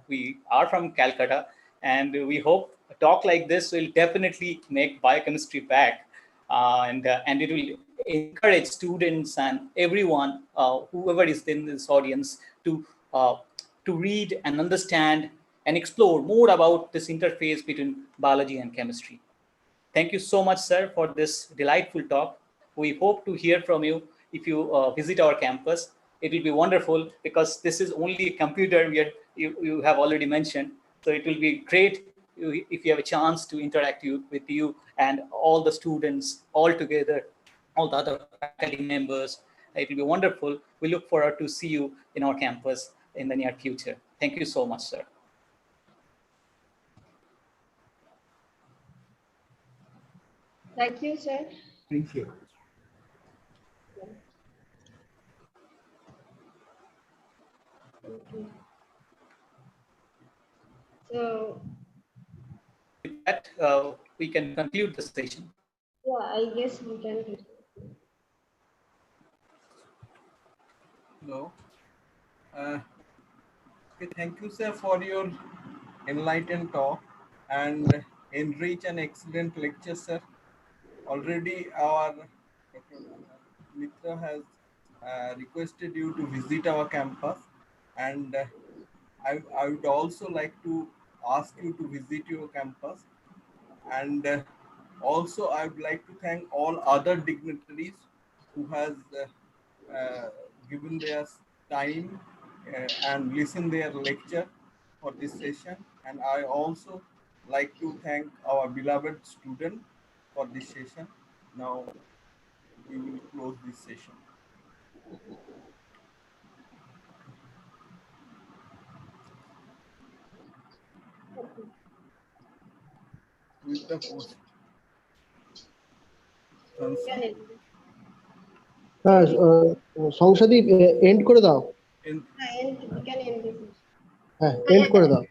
we are from Calcutta, and we hope a talk like this will definitely make biochemistry back, and it will encourage students and everyone, whoever is in this audience, to uh, to read and understand and explore more about this interface between biology and chemistry. Thank you so much, sir, for this delightful talk. We hope to hear from you if you visit our campus. It will be wonderful because this is only a computer you have already mentioned. So it will be great if you have a chance to interact with you and all the students all together, all the other faculty members. It will be wonderful. We look forward to see you in our campus in the near future. Thank you so much, sir. Thank you, sir. Thank you. Okay. So, With that, we can conclude the session. yeah, I guess we can do. Hello. Okay, thank you, sir, for your enlightened talk and enrich and excellent lecture, sir. Already our Dr. Mitra has requested you to visit our campus, and I would also like to ask you to visit your campus. And also, I would like to thank all other dignitaries who has given their time and listen their lecture for this session. And I also like to thank our beloved student for this session. Now we will close this session with the post. We can end. হ্যাঁ সংসাদী and করে দাও In We can end this. হ্যাঁ and করে দাও